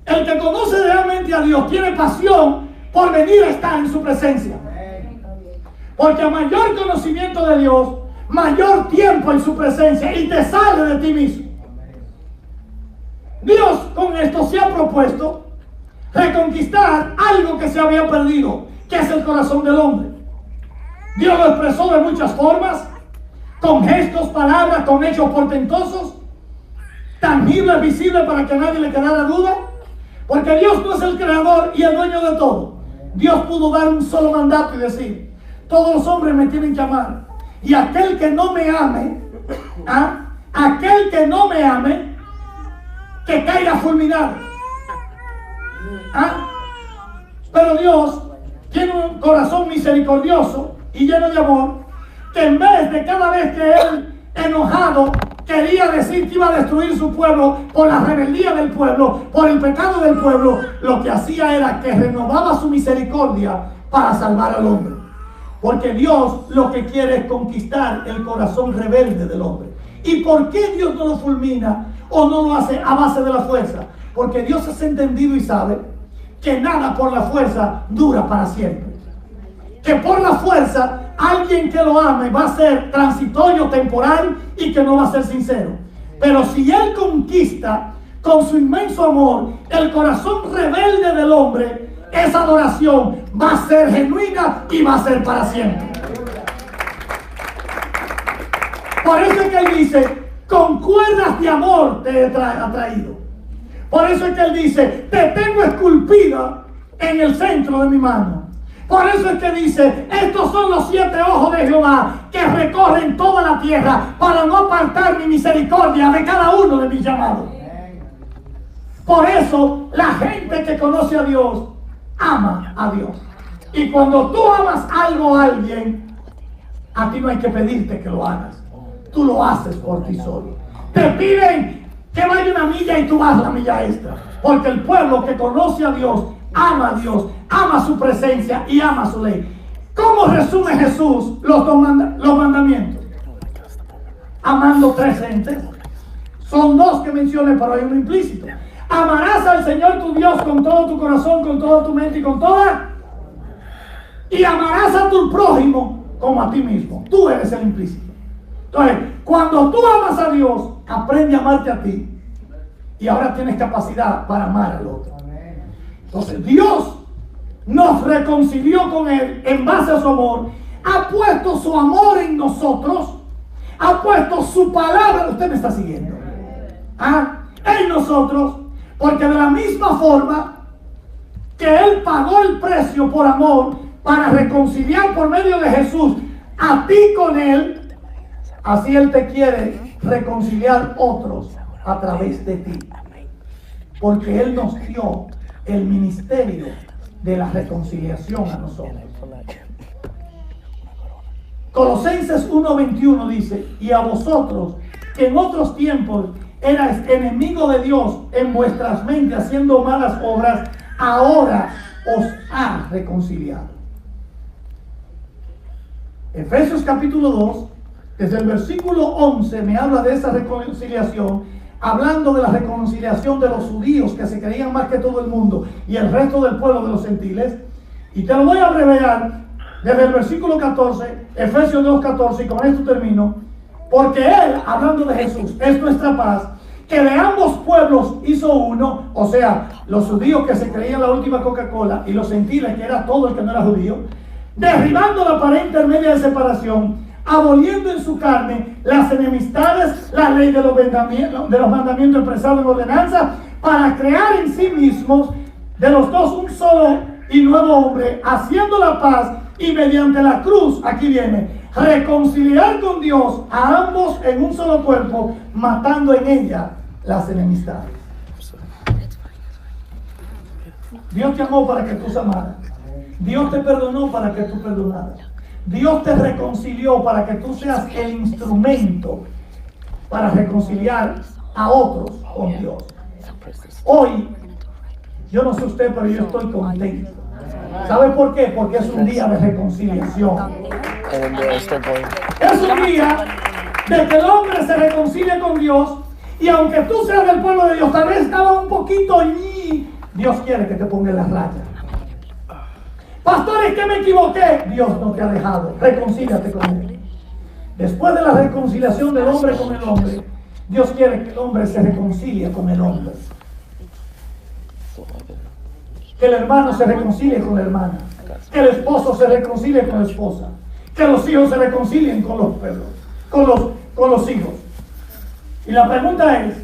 El que conoce realmente a Dios tiene pasión por venir a estar en su presencia. Porque a mayor conocimiento de Dios, mayor tiempo en su presencia, y te sale de ti mismo. Dios con esto se ha propuesto reconquistar algo que se había perdido, que es el corazón del hombre. Dios lo expresó de muchas formas, con gestos, palabras, con hechos portentosos, tangibles, visibles, para que nadie le quedara duda. Porque Dios no es el creador y el dueño de todo. Dios pudo dar un solo mandato y decir: todos los hombres me tienen que amar, y aquel que no me ame, aquel que no me ame, que caiga fulminado. Pero Dios tiene un corazón misericordioso y lleno de amor, que en vez de cada vez que él, enojado, quería decir que iba a destruir su pueblo por la rebeldía del pueblo, por el pecado del pueblo, lo que hacía era que renovaba su misericordia para salvar al hombre. Porque Dios lo que quiere es conquistar el corazón rebelde del hombre. ¿Y por qué Dios no lo fulmina o no lo hace a base de la fuerza? Porque Dios es entendido y sabe que nada por la fuerza dura para siempre. Que por la fuerza alguien que lo ame va a ser transitorio, temporal, y que no va a ser sincero. Pero si Él conquista con su inmenso amor el corazón rebelde del hombre, esa adoración va a ser genuina y va a ser para siempre. Por eso es que Él dice: con cuerdas de amor te he atraído. Por eso es que Él dice: te tengo esculpida en el centro de mi mano. Por eso es que dice: estos son los 7 ojos de Jehová que recorren toda la tierra, para no apartar mi misericordia de cada uno de mis llamados. Por eso la gente que conoce a Dios ama a Dios. Y cuando tú amas algo a alguien, a ti no hay que pedirte que lo hagas. Tú lo haces por ti solo. Te piden que vaya una milla y tú vas la milla extra. Porque el pueblo que conoce a Dios, ama su presencia y ama su ley. ¿Cómo resume Jesús los mandamientos? Amando tres entes. Son dos que mencioné, pero hay uno implícito. Amarás al Señor tu Dios con todo tu corazón, con toda tu mente y con toda. Y amarás a tu prójimo como a ti mismo. Tú eres el implícito. Entonces, cuando tú amas a Dios, aprende a amarte a ti. Y ahora tienes capacidad para amar al otro. Entonces, Dios nos reconcilió con Él en base a su amor. Ha puesto su amor en nosotros. Ha puesto su palabra. Usted me está siguiendo. En nosotros. Porque de la misma forma que Él pagó el precio por amor para reconciliar por medio de Jesús a ti con Él, así Él te quiere reconciliar otros a través de ti. Porque Él nos dio el ministerio de la reconciliación a nosotros. Colosenses 1:21 dice: y a vosotros que en otros tiempos erais enemigos de Dios en vuestras mentes haciendo malas obras, ahora os ha reconciliado. Efesios capítulo 2, desde el versículo 11 me habla de esa reconciliación, hablando de la reconciliación de los judíos que se creían más que todo el mundo y el resto del pueblo de los gentiles. Y te lo voy a abreviar desde el versículo 14, Efesios 2:14, y con esto termino. Porque Él, hablando de Jesús, es nuestra paz, que de ambos pueblos hizo uno, o sea, los judíos que se creían la última Coca-Cola y los gentiles, que era todo el que no era judío, derribando la pared intermedia de separación, aboliendo en su carne las enemistades, la ley de los mandamientos expresados en ordenanza, para crear en sí mismos de los dos un solo y nuevo hombre, haciendo la paz, y mediante la cruz, aquí viene, reconciliar con Dios a ambos en un solo cuerpo, matando en ella las enemistades. Dios te amó para que tú se amaras. Dios te perdonó para que tú perdonaras. Dios te reconcilió para que tú seas el instrumento para reconciliar a otros con Dios. Hoy, yo no sé usted, pero yo estoy contento. ¿Sabe por qué? Porque es un día de reconciliación. Es un día de que el hombre se reconcilie con Dios. Y aunque tú seas del pueblo de Dios, tal vez estaba un poquito allí. Dios quiere que te ponga en la raya. Pastor, ¿es que me equivoqué? Dios no te ha dejado. Reconcíliate con Él. Después de la reconciliación del hombre con el hombre, Dios quiere que el hombre se reconcilie con el hombre. Que el hermano se reconcilie con la hermana. Que el esposo se reconcilie con la esposa. Que los hijos se reconcilien con los perros, con los hijos. Y la pregunta es: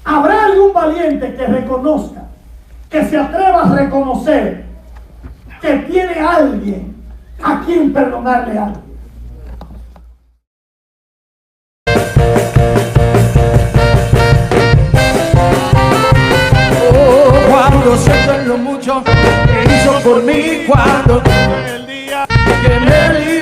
¿habrá algún valiente que reconozca, que se atreva a reconocer que tiene a alguien a quien perdonarle algo? Cuando siento lo mucho que hizo por mí, cuando el día que me